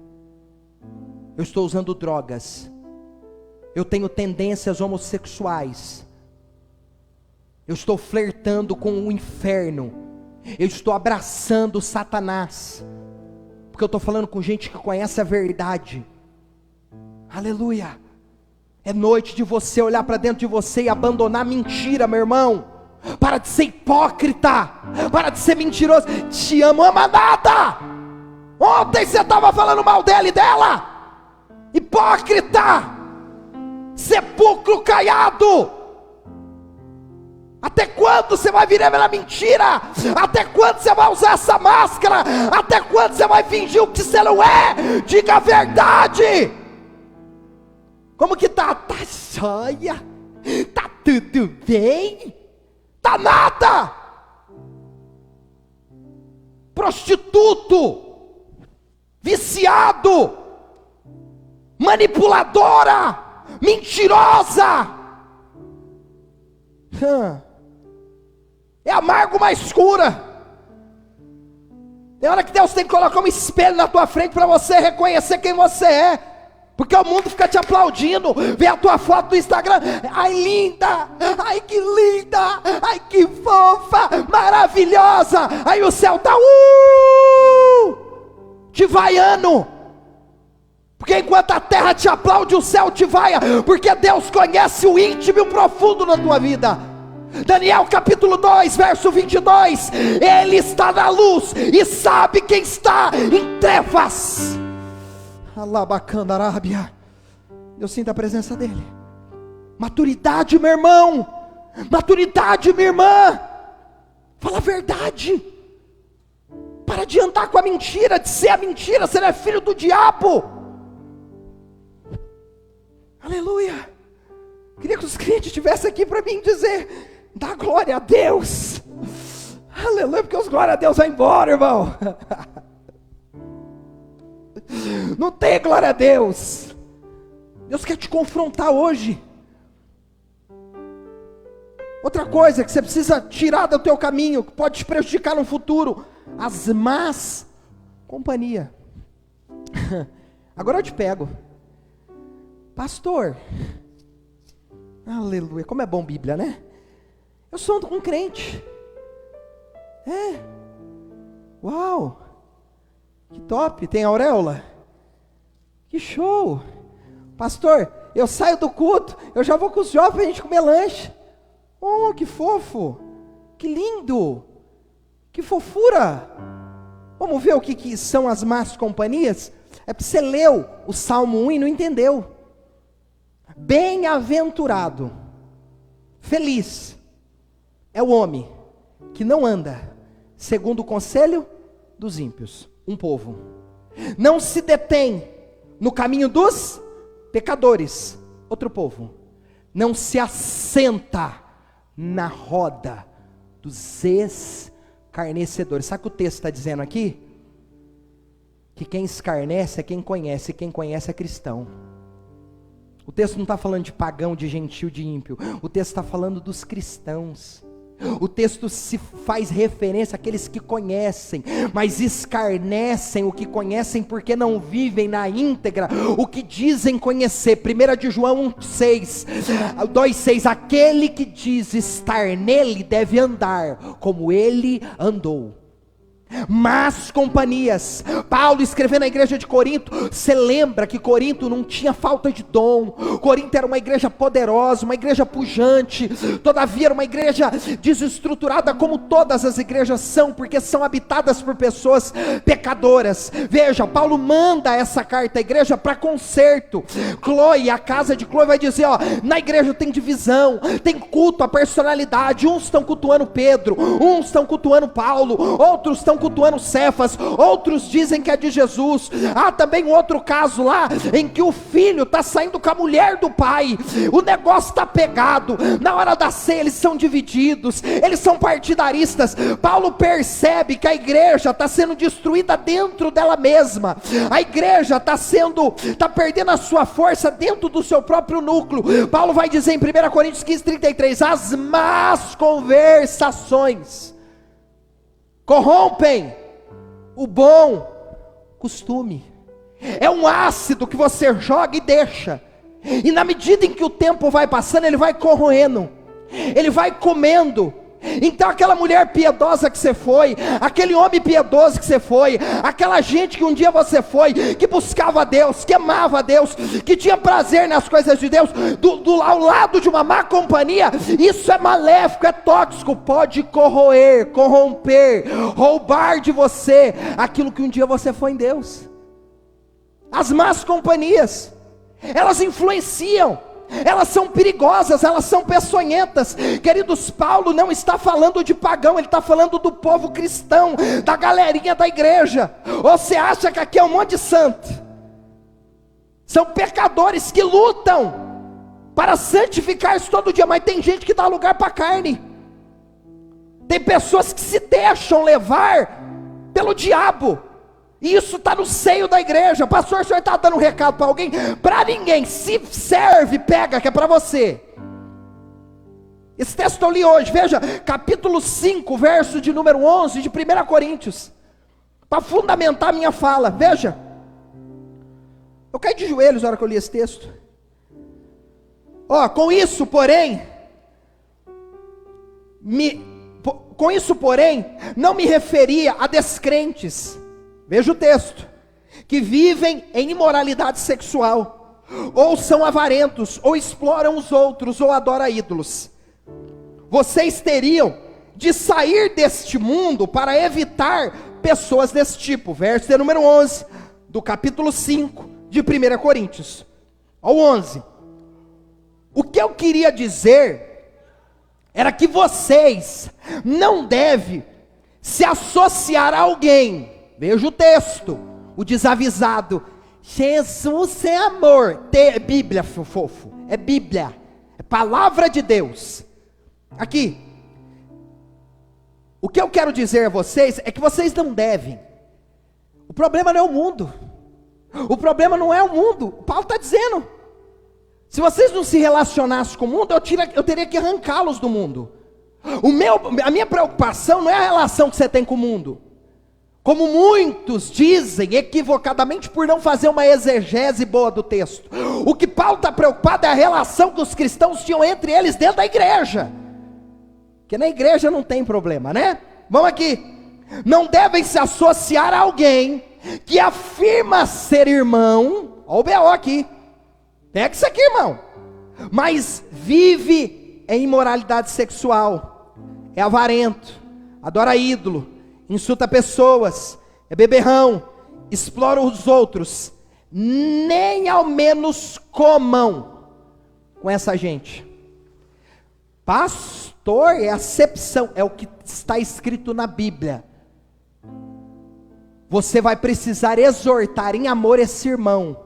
eu estou usando drogas, eu tenho tendências homossexuais, eu estou flertando com o inferno, eu estou abraçando Satanás, porque eu estou falando com gente que conhece a verdade. Aleluia. É noite de você olhar para dentro de você e abandonar a mentira, meu irmão. Para de ser hipócrita, para de ser mentiroso. Te amo, ama nada. Ontem você estava falando mal dela e dela. Hipócrita, sepulcro caiado. Até quando você vai virar na mentira? Até quando você vai usar essa máscara? Até quando você vai fingir o que você não é? Diga a verdade. Como que tá? Tá jóia? Tá tudo bem? Tá nada! Prostituto! viciado, manipuladora, mentirosa. É amargo, mas cura. Tem hora que Deus tem que colocar um espelho na tua frente para você reconhecer quem você é. Porque o mundo fica te aplaudindo, vê a tua foto do Instagram, ai linda, ai que linda, ai que fofa, maravilhosa, aí o céu está te vaiando, porque enquanto a terra te aplaude, o céu te vaia, porque Deus conhece o íntimo e o profundo na tua vida. Daniel capítulo 2, verso 22, ele está na luz e sabe quem está em trevas. Alabacanda Arábia, eu sinto a presença dele. Maturidade, meu irmão, maturidade, minha irmã, fala a verdade, para de andar com a mentira, de ser a mentira, você não é filho do diabo. Aleluia. Queria que os crentes estivessem aqui para mim dizer, dá glória a Deus, aleluia, porque os glória a Deus vai embora, irmão. Não tem glória a Deus. Deus quer te confrontar hoje. Outra coisa que você precisa tirar do teu caminho, que pode te prejudicar no futuro, as más companhias. Agora eu te pego, pastor, aleluia, como é bom Bíblia, né? Eu sou um crente. Uau, que top, tem auréola, que show. Pastor, eu saio do culto, eu já vou com os jovens para a gente comer lanche. Oh, que fofo, que lindo, que fofura. Vamos ver o que são as más companhias? É porque você leu o Salmo 1 e não entendeu. Bem-aventurado, feliz, é o homem que não anda segundo o conselho dos ímpios, um povo, não se detém no caminho dos pecadores, outro povo, não se assenta na roda dos escarnecedores. Sabe o que o texto está dizendo aqui? Que quem escarnece é quem conhece, e quem conhece é cristão. O texto não está falando de pagão, de gentil, de ímpio, o texto está falando dos cristãos. O texto se faz referência àqueles que conhecem, mas escarnecem o que conhecem porque não vivem na íntegra o que dizem conhecer. 1 de João 2,6, aquele que diz estar nele deve andar como ele andou. Más companhias. Paulo escrevendo na igreja de Corinto, você lembra que Corinto não tinha falta de dom, Corinto era uma igreja poderosa, uma igreja pujante, todavia era uma igreja desestruturada como todas as igrejas são, porque são habitadas por pessoas pecadoras. Veja, Paulo manda essa carta à igreja para conserto. Chloe, a casa de Chloe vai dizer, na igreja tem divisão, tem culto à personalidade, uns estão cultuando Pedro, uns estão cultuando Paulo, outros estão cultuando Cefas, outros dizem que é de Jesus. Há também um outro caso lá, em que o filho está saindo com a mulher do pai, o negócio está pegado, na hora da ceia eles são divididos, eles são partidaristas. Paulo percebe que a igreja está sendo destruída dentro dela mesma, a igreja está perdendo a sua força dentro do seu próprio núcleo. Paulo vai dizer em 1 Coríntios 15:33, as más conversações corrompem o bom costume. É um ácido que você joga e deixa, e na medida em que o tempo vai passando, ele vai corroendo, ele vai comendo. Então aquela mulher piedosa que você foi, aquele homem piedoso que você foi, aquela gente que um dia você foi, que buscava Deus, que amava Deus, que tinha prazer nas coisas de Deus, ao lado de uma má companhia, isso é maléfico, é tóxico, pode corroer, corromper, roubar de você aquilo que um dia você foi em Deus. As más companhias, elas influenciam, elas são perigosas, elas são peçonhentas. Queridos, Paulo não está falando de pagão, ele está falando do povo cristão, da galerinha da igreja. Ou você acha que aqui é um monte de santo? São pecadores que lutam para santificar-se todo dia, mas tem gente que dá lugar para a carne, tem pessoas que se deixam levar pelo diabo. Isso está no seio da igreja. Pastor, o senhor está dando um recado para alguém? Para ninguém. Se serve, pega, que é para você. Esse texto eu li hoje, veja, capítulo 5, verso de número 11 de 1 Coríntios, para fundamentar a minha fala, veja, eu caí de joelhos na hora que eu li esse texto. Com isso, porém, não me referia a descrentes, veja o texto, que vivem em imoralidade sexual, ou são avarentos, ou exploram os outros, ou adoram ídolos. Vocês teriam de sair deste mundo para evitar pessoas desse tipo. Verso de número 11, do capítulo 5 de 1 Coríntios, ao 11. O que eu queria dizer era que vocês não devem se associar a alguém. Veja o texto, o desavisado. Jesus é amor. Bíblia, fofo. É Bíblia. É palavra de Deus. Aqui, o que eu quero dizer a vocês é que vocês não devem. O problema não é o mundo. O problema não é o mundo. O Paulo está dizendo, se vocês não se relacionassem com o mundo, eu teria que arrancá-los do mundo. A minha preocupação não é a relação que você tem com o mundo. Como muitos dizem equivocadamente por não fazer uma exegese boa do texto. O que Paulo está preocupado é a relação que os cristãos tinham entre eles dentro da igreja. Porque na igreja não tem problema, né? Vamos aqui. Não devem se associar a alguém que afirma ser irmão. Olha o B.O. aqui. Pega isso aqui, irmão. Mas vive em imoralidade sexual. É avarento. Adora ídolo. Insulta pessoas. É beberrão. Explora os outros. Nem ao menos comam com essa gente. Pastor, é acepção, é o que está escrito na Bíblia. Você vai precisar exortar em amor esse irmão,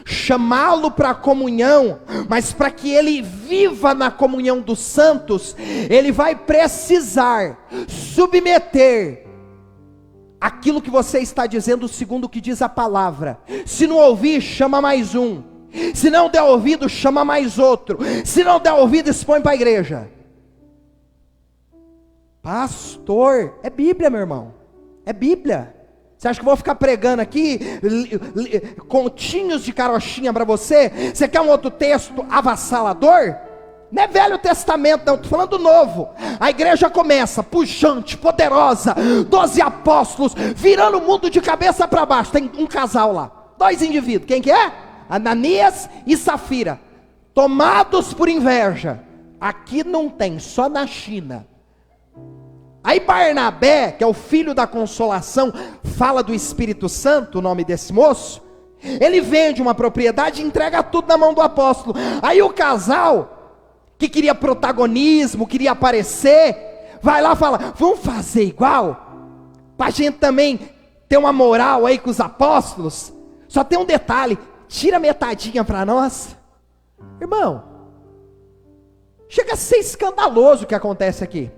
chamá-lo para a comunhão, mas para que ele viva na comunhão dos santos, ele vai precisar submeter aquilo que você está dizendo segundo o que diz a palavra. Se não ouvir, chama mais um. Se não der ouvido, chama mais outro. Se não der ouvido, expõe para a igreja. Pastor, é Bíblia, meu irmão. É Bíblia. Você acha que eu vou ficar pregando aqui continhos de carochinha para você? Você quer um outro texto avassalador? Não é Velho Testamento não, estou falando do Novo. A igreja começa pujante, poderosa, 12 apóstolos, virando o mundo de cabeça para baixo. Tem um casal lá, 2 indivíduos, quem que é? Ananias e Safira, tomados por inveja. Aqui não tem, só na China. Aí Barnabé, que é o filho da consolação, fala do Espírito Santo, o nome desse moço. Ele vende uma propriedade e entrega tudo na mão do apóstolo. Aí o casal, que queria protagonismo, queria aparecer, vai lá e fala, vamos fazer igual? Para a gente também ter uma moral aí com os apóstolos. Só tem um detalhe, tira metadinha para nós. Irmão, chega a ser escandaloso o que acontece aqui.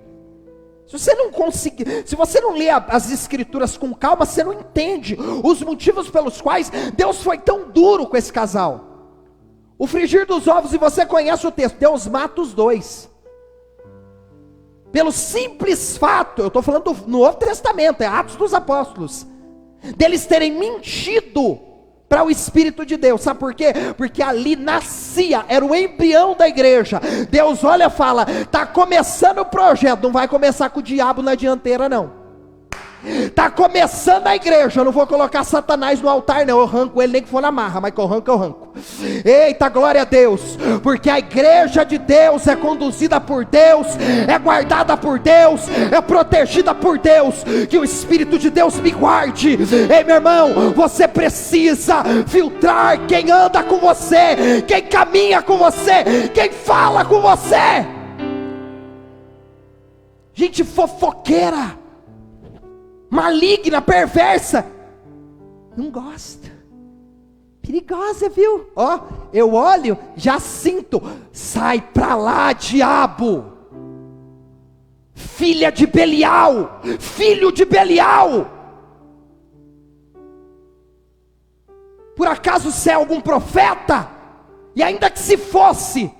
Se você não conseguir, se você não lê as escrituras com calma, você não entende os motivos pelos quais Deus foi tão duro com esse casal. O frigir dos ovos, e você conhece o texto, Deus mata os dois. Pelo simples fato, eu estou falando no Novo Testamento, é Atos dos Apóstolos, deles terem mentido para o Espírito de Deus. Sabe por quê? Porque ali nascia, era o embrião da igreja. Deus olha e fala, está começando o projeto, não vai começar com o diabo na dianteira não. Está começando a igreja, eu não vou colocar Satanás no altar não, eu arranco ele nem que for na marra, mas que eu arranco. Eita, glória a Deus, porque a igreja de Deus é conduzida por Deus, é guardada por Deus, é protegida por Deus. Que o Espírito de Deus me guarde. Ei, meu irmão, você precisa filtrar quem anda com você, quem caminha com você, quem fala com você. Gente fofoqueira, maligna, perversa, não gosta, perigosa, viu? Ó, eu olho, já sinto, sai pra lá, diabo, filha de Belial, filho de Belial. Por acaso você é algum profeta? E ainda que se fosse,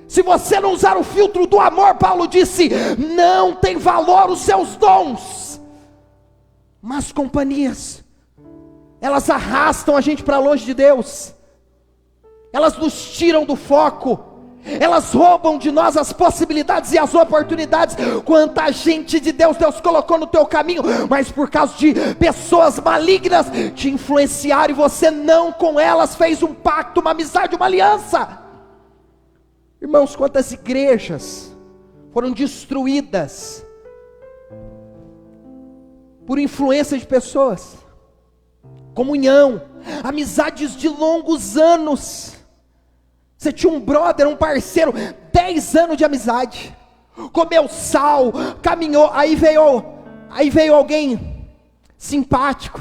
se você não usar o filtro do amor, Paulo disse, não tem valor os seus dons. Mas companhias, elas arrastam a gente para longe de Deus, elas nos tiram do foco, elas roubam de nós as possibilidades e as oportunidades. Quanta gente de Deus colocou no teu caminho, mas por causa de pessoas malignas te influenciaram, e você não com elas fez um pacto, uma amizade, uma aliança. Irmãos, quantas igrejas foram destruídas por influência de pessoas, comunhão, amizades de longos anos. Você tinha um brother, um parceiro, 10 anos de amizade, comeu sal, caminhou, aí veio alguém simpático,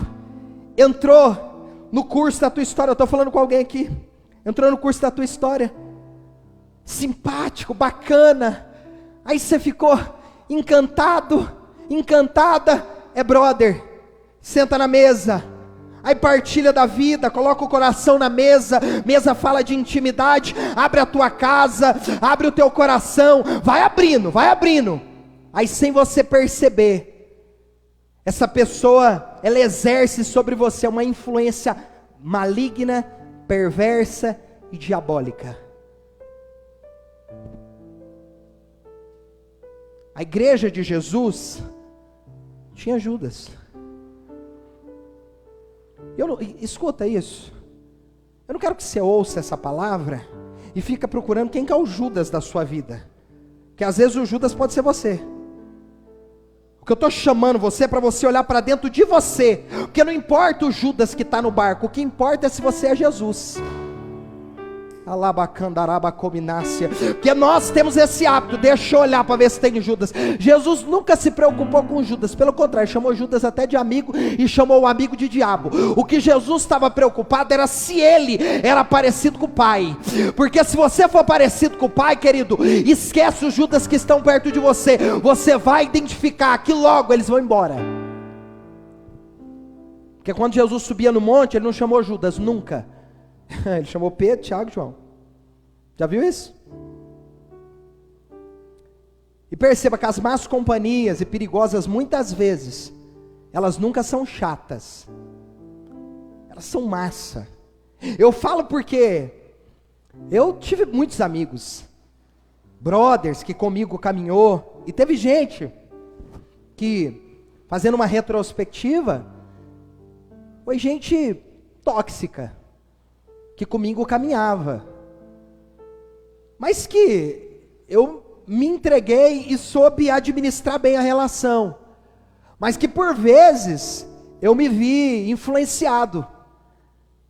entrou no curso da tua história. Eu estou falando com alguém aqui, entrou no curso da tua história, simpático, bacana, aí você ficou encantado, encantada, é brother, senta na mesa, aí partilha da vida, coloca o coração na mesa, mesa fala de intimidade, abre a tua casa, abre o teu coração, vai abrindo, aí sem você perceber, essa pessoa, ela exerce sobre você uma influência maligna, perversa e diabólica. A igreja de Jesus tinha Judas. Escuta isso, eu não quero que você ouça essa palavra e fica procurando quem que é o Judas da sua vida, porque às vezes o Judas pode ser você. O que eu estou chamando você é para você olhar para dentro de você, porque não importa o Judas que está no barco, o que importa é se você é Jesus. Porque nós temos esse hábito, deixa eu olhar para ver se tem Judas. Jesus nunca se preocupou com Judas, pelo contrário, chamou Judas até de amigo e chamou o amigo de diabo. O que Jesus estava preocupado era se ele era parecido com o Pai, porque se você for parecido com o Pai, querido, esquece os Judas que estão perto de você, você vai identificar que logo eles vão embora. Porque quando Jesus subia no monte, ele não chamou Judas, nunca. Ele chamou Pedro, Tiago e João. Já viu isso? E perceba que as más companhias e perigosas, muitas vezes, elas nunca são chatas, elas são massa. Eu falo porque eu tive muitos amigos, brothers que comigo caminhou, e teve gente que, fazendo uma retrospectiva, foi gente tóxica, que comigo caminhava, mas que eu me entreguei e soube administrar bem a relação, mas que por vezes eu me vi influenciado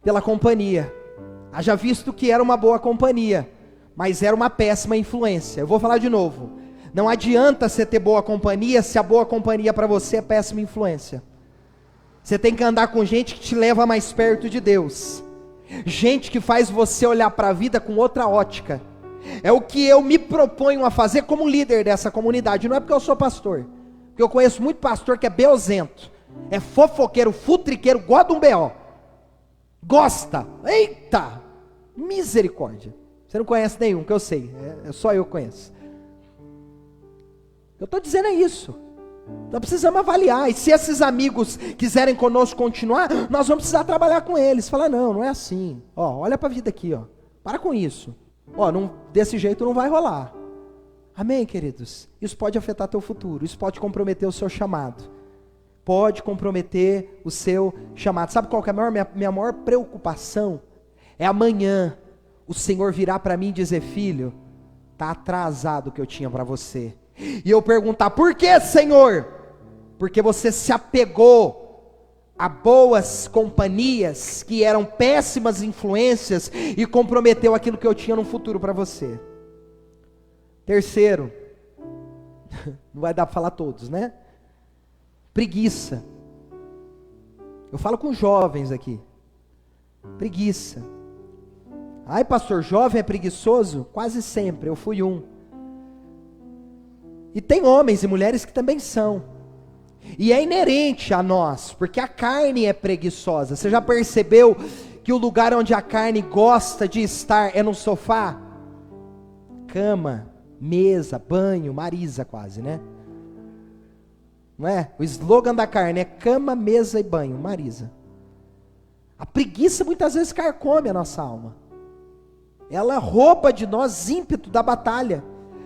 pela companhia, haja visto que era uma boa companhia, mas era uma péssima influência. Eu vou falar de novo, não adianta você ter boa companhia, se a boa companhia para você é péssima influência. Você tem que andar com gente que te leva mais perto de Deus, gente que faz você olhar para a vida com outra ótica. É o que eu me proponho a fazer como líder dessa comunidade. Não é porque eu sou pastor, porque eu conheço muito pastor que é beozento, é fofoqueiro, futriqueiro, gosta de um B.O. Gosta, eita, misericórdia. Você não conhece nenhum, que eu sei, é só eu que conheço. Eu estou dizendo é isso. Nós precisamos avaliar, e se esses amigos quiserem conosco continuar, nós vamos precisar trabalhar com eles, falar, não é assim, olha para a vida aqui, para com isso, desse jeito não vai rolar, amém, queridos? Isso pode afetar teu futuro, isso pode comprometer o seu chamado, pode comprometer o seu chamado. Sabe qual que é a minha maior preocupação? É amanhã o Senhor virar para mim e dizer, filho, está atrasado o que eu tinha para você, e eu perguntar, por que, Senhor? Porque você se apegou a boas companhias, que eram péssimas influências, e comprometeu aquilo que eu tinha no futuro para você. Terceiro, não vai dar para falar todos, né? Preguiça. Eu falo com jovens aqui. Preguiça. Ai, pastor, jovem é preguiçoso? Quase sempre, eu fui um. E tem homens e mulheres que também são. E é inerente a nós, porque a carne é preguiçosa. Você já percebeu que o lugar onde a carne gosta de estar é no sofá? Cama, mesa, banho, Marisa quase, né? Não é? O slogan da carne é cama, mesa e banho, Marisa. A preguiça muitas vezes carcome a nossa alma. Ela rouba de nós ímpeto da batalha.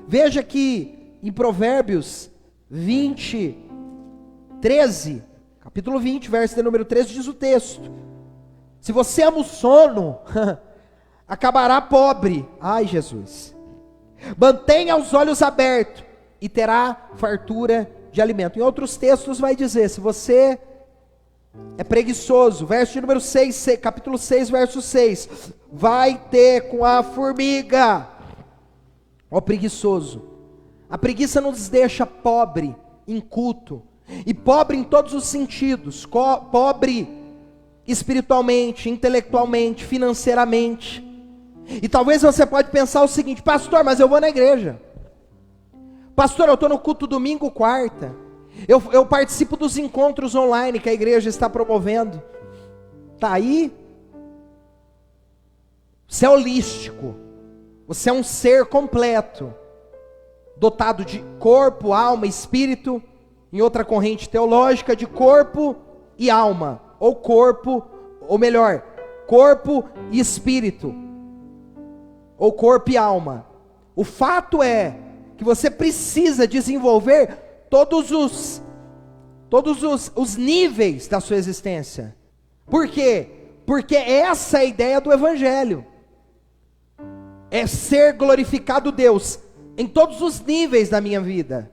Veja que em Provérbios 20, 13, capítulo 20, verso de número 13, diz o texto: se você ama o sono, acabará pobre. Ai, Jesus. Mantenha os olhos abertos e terá fartura de alimento. Em outros textos vai dizer, se você é preguiçoso, verso de número 6, capítulo 6, verso 6, vai ter com a formiga. Ó preguiçoso, a preguiça nos deixa pobre, inculto, e pobre em todos os sentidos, pobre espiritualmente, intelectualmente, financeiramente. E talvez você pode pensar o seguinte: pastor, mas eu vou na igreja. Pastor, eu estou no culto domingo, quarta. Eu participo dos encontros online que a igreja está promovendo. Está aí? Você é holístico. Você é um ser completo, dotado de corpo, alma, espírito. Em outra corrente teológica, de corpo e alma. Ou corpo, ou melhor, corpo e espírito. Ou corpo e alma. O fato é que você precisa desenvolver todos os níveis da sua existência. Por quê? Porque essa é a ideia do Evangelho. É ser glorificado Deus em todos os níveis da minha vida.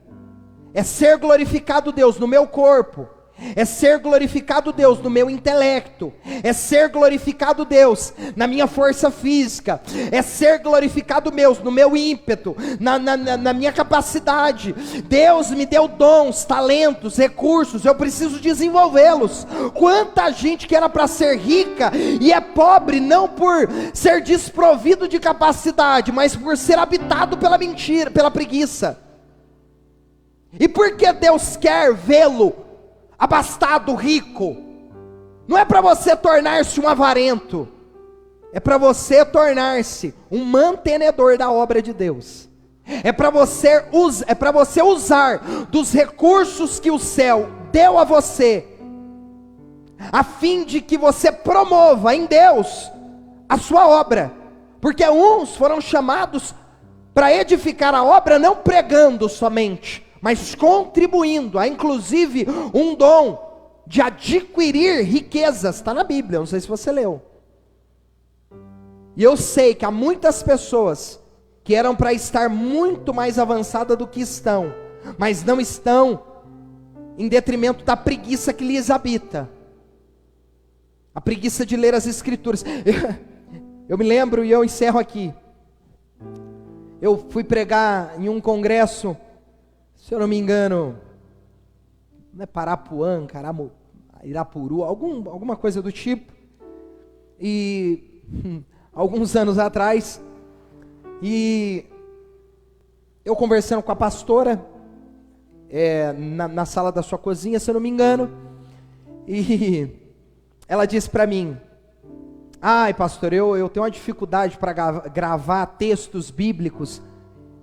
É ser glorificado Deus no meu corpo. É ser glorificado Deus no meu intelecto. É ser glorificado Deus na minha força física. É ser glorificado Deus no meu ímpeto, na minha capacidade. Deus me deu dons, talentos, recursos, eu preciso desenvolvê-los. Quanta gente que era para ser rica e é pobre, não por ser desprovido de capacidade, mas por ser habitado pela mentira, pela preguiça. E por que Deus quer vê-lo abastado, rico? Não é para você tornar-se um avarento, é para você tornar-se um mantenedor da obra de Deus. É para você usar dos recursos que o céu deu a você, a fim de que você promova em Deus a sua obra. Porque uns foram chamados para edificar a obra, não pregando somente, mas contribuindo. Há inclusive um dom de adquirir riquezas, está na Bíblia, não sei se você leu. E eu sei que há muitas pessoas que eram para estar muito mais avançadas do que estão, mas não estão, em detrimento da preguiça que lhes habita. A preguiça de ler as Escrituras. Eu me lembro, e eu encerro aqui, eu fui pregar em um congresso, se eu não me engano, não é Parapuã, Irapuru, alguma coisa do tipo. E alguns anos atrás, e eu conversando com a pastora, na sala da sua cozinha, se eu não me engano, e ela disse para mim: ai pastor, eu tenho uma dificuldade para gravar textos bíblicos.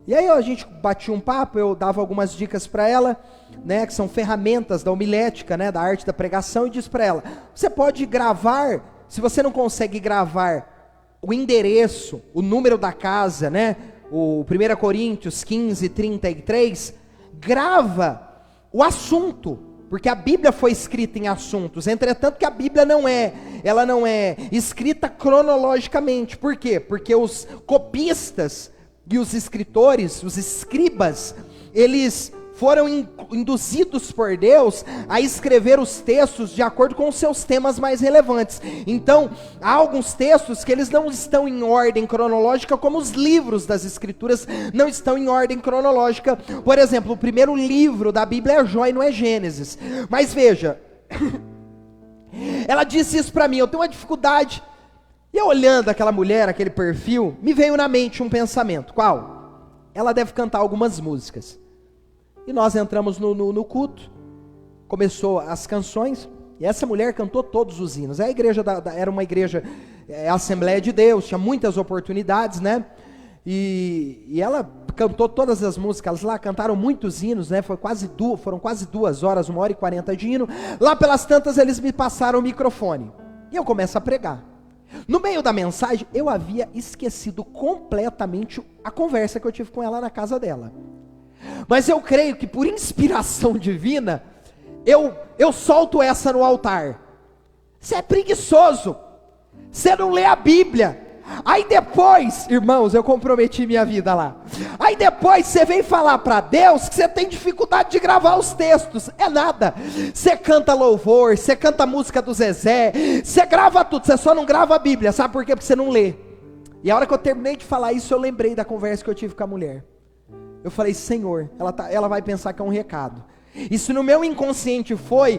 E aí a gente batia um papo, eu dava algumas dicas para ela, né, que são ferramentas da homilética, né, da arte da pregação, e disse para ela: você pode gravar, se você não consegue gravar o endereço, o número da casa, né, o 1 Coríntios 15, 33, grava o assunto, porque a Bíblia foi escrita em assuntos. Entretanto que a Bíblia ela não é escrita cronologicamente. Por quê? Porque os copistas e os escritores, os escribas, eles foram induzidos por Deus a escrever os textos de acordo com os seus temas mais relevantes. Então, há alguns textos que eles não estão em ordem cronológica, como os livros das Escrituras não estão em ordem cronológica. Por exemplo, o primeiro livro da Bíblia é Jó e não é Gênesis. Mas veja, ela disse isso para mim: eu tenho uma dificuldade. E eu olhando aquela mulher, aquele perfil, me veio na mente um pensamento. Qual? Ela deve cantar algumas músicas. E nós entramos no culto, começou as canções, e essa mulher cantou todos os hinos. A igreja era uma igreja a Assembleia de Deus, tinha muitas oportunidades, né? E ela cantou todas as músicas lá, cantaram muitos hinos, né? Foram quase 2 horas, 1h40 de hino. Lá pelas tantas eles me passaram o microfone e eu começo a pregar. No meio da mensagem eu havia esquecido completamente a conversa que eu tive com ela na casa dela. Mas eu creio que por inspiração divina eu solto essa no altar. Você é preguiçoso, você não lê a Bíblia. Aí depois, irmãos, eu comprometi minha vida lá. Aí depois você vem falar para Deus que você tem dificuldade de gravar os textos. É nada. Você canta louvor, você canta a música do Zezé, você grava tudo, você só não grava a Bíblia. Sabe por quê? Porque você não lê. E a hora que eu terminei de falar isso, eu lembrei da conversa que eu tive com a mulher. Eu falei, Senhor, ela vai pensar que é um recado. Isso no meu inconsciente foi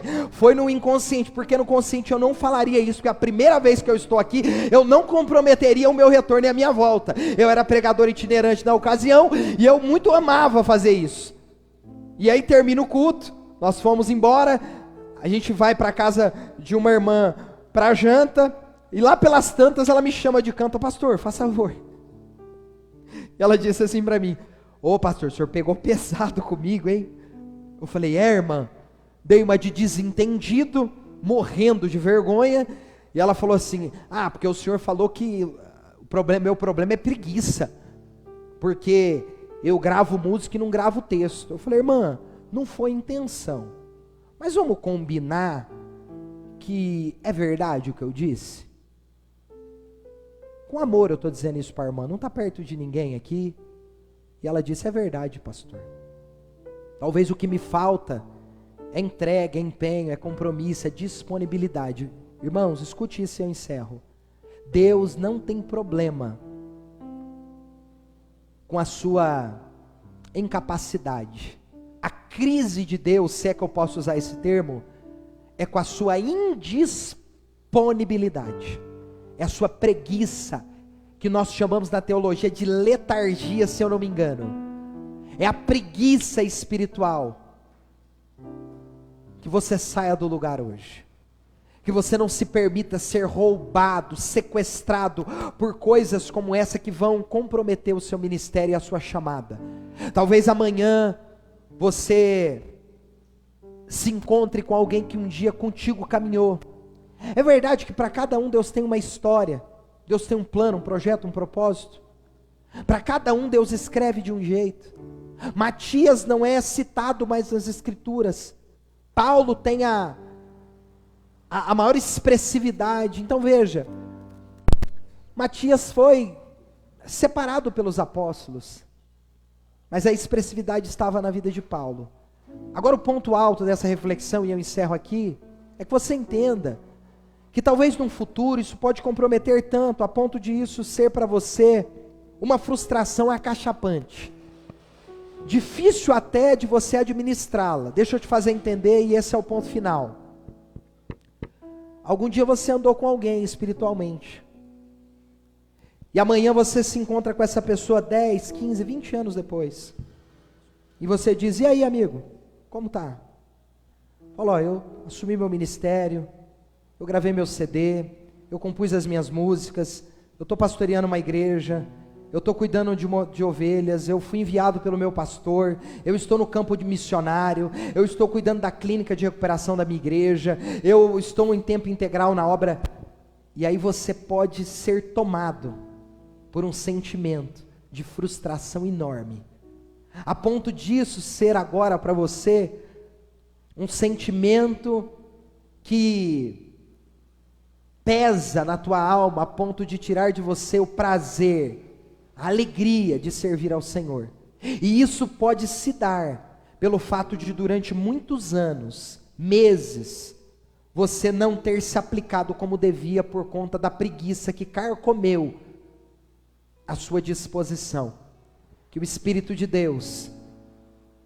no inconsciente, porque no consciente eu não falaria isso, porque a primeira vez que eu estou aqui, eu não comprometeria o meu retorno e a minha volta. Eu era pregador itinerante na ocasião, e eu muito amava fazer isso. E aí termina o culto, nós fomos embora, a gente vai para a casa de uma irmã para janta, e lá pelas tantas ela me chama de canto, pastor, faça favor. E ela disse assim para mim, ô pastor, o senhor pegou pesado comigo, hein? Eu falei, irmã, dei uma de desentendido, morrendo de vergonha, e ela falou assim, porque o senhor falou que meu problema é preguiça, porque eu gravo música e não gravo texto. Eu falei, irmã, não foi intenção, mas vamos combinar que é verdade o que eu disse? Com amor eu estou dizendo isso para a irmã, não está perto de ninguém aqui. E ela disse, é verdade, pastor. Talvez o que me falta é entrega, é empenho, é compromisso, é disponibilidade. Irmãos, escute isso e eu encerro. Deus não tem problema com a sua incapacidade. A crise de Deus, se é que eu posso usar esse termo, é com a sua indisponibilidade. É a sua preguiça, que nós chamamos na teologia de letargia, se eu não me engano. É a preguiça espiritual. Que você saia do lugar hoje. Que você não se permita ser roubado, sequestrado por coisas como essa que vão comprometer o seu ministério e a sua chamada. Talvez amanhã você se encontre com alguém que um dia contigo caminhou. É verdade que para cada um Deus tem uma história. Deus tem um plano, um projeto, um propósito. Para cada um Deus escreve de um jeito. Matias não é citado mais nas escrituras. Paulo tem a maior expressividade. Então veja, Matias foi separado pelos apóstolos, mas a expressividade estava na vida de Paulo. Agora o ponto alto dessa reflexão, e eu encerro aqui, é que você entenda que talvez num futuro isso pode comprometer tanto, a ponto de isso ser para você uma frustração acachapante. Difícil até de você administrá-la. Deixa eu te fazer entender, e esse é o ponto final. Algum dia você andou com alguém espiritualmente, e amanhã você se encontra com essa pessoa 10, 15, 20 anos depois, e você diz, e aí amigo, como tá? Falou, eu assumi meu ministério, eu gravei meu CD, eu compus as minhas músicas, eu estou pastoreando uma igreja, eu estou cuidando de ovelhas, eu fui enviado pelo meu pastor, eu estou no campo de missionário, eu estou cuidando da clínica de recuperação da minha igreja, eu estou em tempo integral na obra. E aí você pode ser tomado por um sentimento de frustração enorme, a ponto disso ser agora para você um sentimento que pesa na tua alma, a ponto de tirar de você o prazer, a alegria de servir ao Senhor. E isso pode se dar pelo fato de durante muitos anos, meses, você não ter se aplicado como devia por conta da preguiça que carcomeu a sua disposição. Que o Espírito de Deus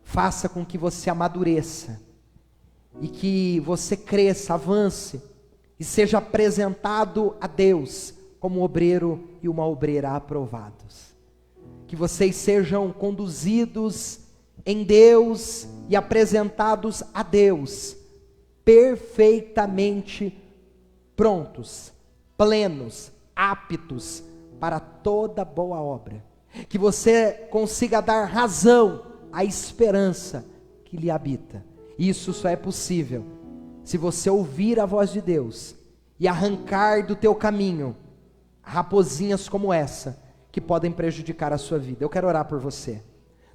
faça com que você amadureça e que você cresça, avance e seja apresentado a Deus como um obreiro e uma obreira aprovados. Que vocês sejam conduzidos em Deus e apresentados a Deus, perfeitamente prontos, plenos, aptos para toda boa obra, que você consiga dar razão à esperança que lhe habita. Isso só é possível se você ouvir a voz de Deus e arrancar do teu caminho raposinhas como essa, que podem prejudicar a sua vida. Eu quero orar por você.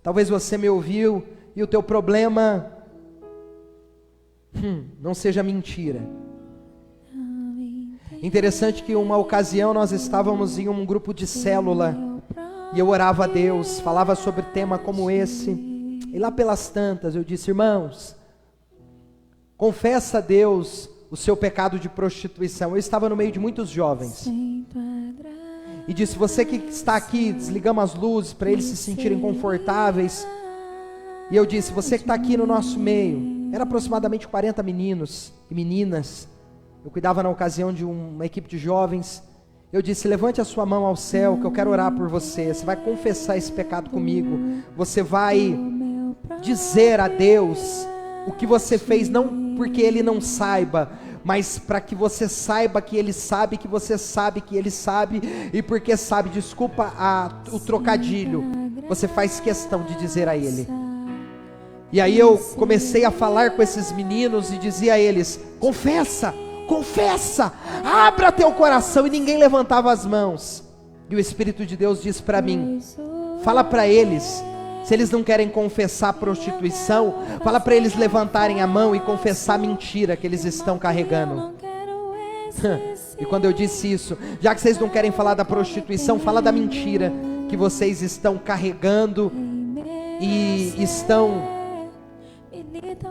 Talvez você me ouviu e o teu problema não seja mentira. Interessante que uma ocasião nós estávamos em um grupo de célula e eu orava a Deus, falava sobre tema como esse, e lá pelas tantas eu disse: irmãos, confessa a Deus o seu pecado de prostituição. Eu estava no meio de muitos jovens e disse: você que está aqui, desligamos as luzes para eles se sentirem confortáveis. E eu disse: você que está aqui no nosso meio, era aproximadamente 40 meninos e meninas. Eu cuidava na ocasião de uma equipe de jovens. Eu disse: levante a sua mão ao céu, que eu quero orar por você. Você vai confessar esse pecado comigo. Você vai dizer a Deus o que você fez, não porque Ele não saiba, mas para que você saiba que Ele sabe, que você sabe que Ele sabe, e porque sabe, desculpa o trocadilho, você faz questão de dizer a Ele. E aí eu comecei a falar com esses meninos e dizia a eles: confessa, confessa, abra teu coração. E ninguém levantava as mãos. E o Espírito de Deus disse para mim: fala para eles, se eles não querem confessar a prostituição, fala para eles levantarem a mão e confessar a mentira que eles estão carregando. E quando eu disse isso, já que vocês não querem falar da prostituição, fala da mentira que vocês estão carregando e estão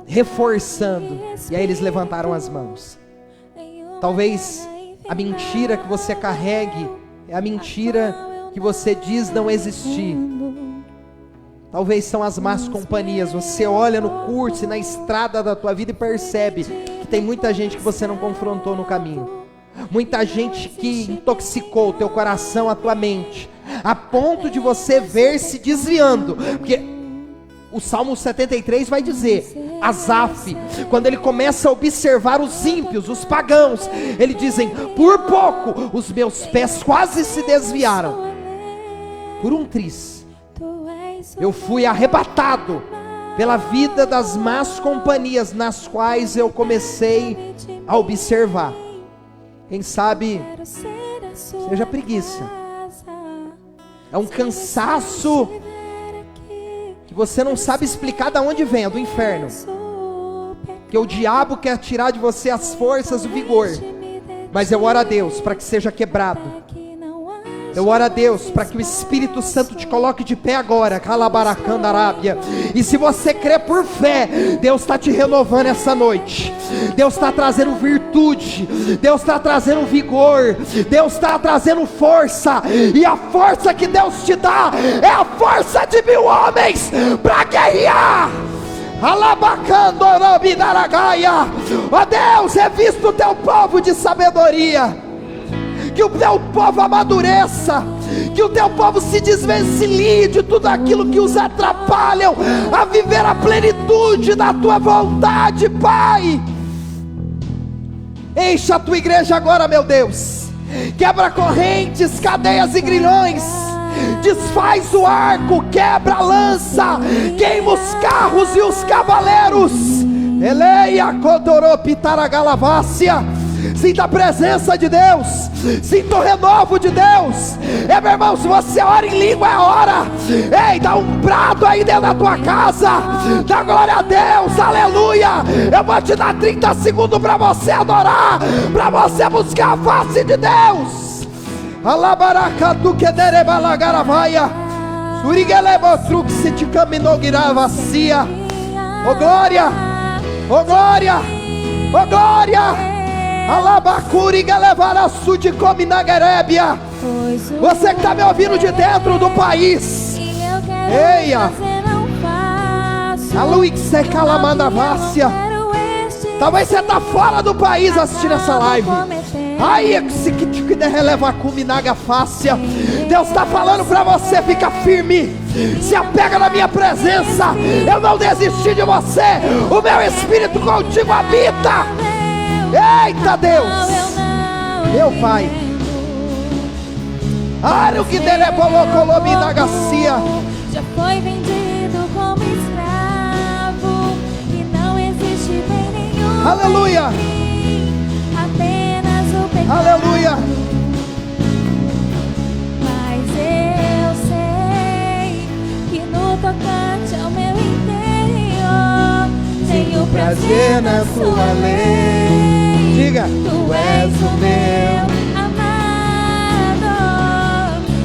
reforçando. E aí eles levantaram as mãos. Talvez a mentira que você carregue é a mentira que você diz não existir. Talvez são as más companhias. Você olha no curso e na estrada da tua vida e percebe que tem muita gente que você não confrontou no caminho. Muita gente que intoxicou o teu coração, a tua mente, a ponto de você ver se desviando. Porque o Salmo 73 vai dizer, Asaf, quando ele começa a observar os ímpios, os pagãos, eles dizem: por pouco os meus pés quase se desviaram. Por um triz eu fui arrebatado pela vida das más companhias nas quais eu comecei a observar. Quem sabe seja preguiça, é um cansaço que você não sabe explicar de onde vem, é do inferno, que o diabo quer tirar de você as forças, o vigor. Mas eu oro a Deus para que seja quebrado. Eu oro a Deus para que o Espírito Santo te coloque de pé agora, Calabaracandarábia. E se você crê por fé, Deus está te renovando essa noite. Deus está trazendo virtude, Deus está trazendo vigor, Deus está trazendo força. E a força que Deus te dá é a força de 1000 homens para guerrear. Alabacandorobidaragaia. Ó Deus, revista o teu povo de sabedoria. Que o teu povo amadureça, que o teu povo se desvencilhe de tudo aquilo que os atrapalham a viver a plenitude da tua vontade, Pai. Encha a tua igreja agora, meu Deus. Quebra correntes, cadeias e grilhões. Desfaz o arco, quebra a lança, queima os carros e os cavaleiros. Eleia Kodoropitaragalavacia. Sinta a presença de Deus, sinta o renovo de Deus. Meu irmão, se você ora em língua, é hora. Ei, dá um brado aí dentro da tua casa, dá glória a Deus, aleluia. Eu vou te dar 30 segundos para você adorar, para você buscar a face de Deus. Alabaracatu kederebalagaravaya surigelemostruxiticaminogiravacia. Oh glória, oh glória, oh glória. Alabacuriga levará sude come na guerébia. Você que está me ouvindo de dentro do país, eia, a Luixe Calamandavácia. Talvez você está fora do país assistindo essa live. Ai, Deus está falando para você: fica firme, se apega na minha presença. Eu não desisti de você, o meu Espírito contigo habita. Eita Deus, meu Pai, Aro que derebolou colomida Garcia. Já foi vendido como escravo e não existe bem nenhum. Aleluia. Apenas o pecado. Aleluia. Mas eu sei que no tocante ao meu interior tenho prazer na sua lei. Diga. Tu és o meu amado,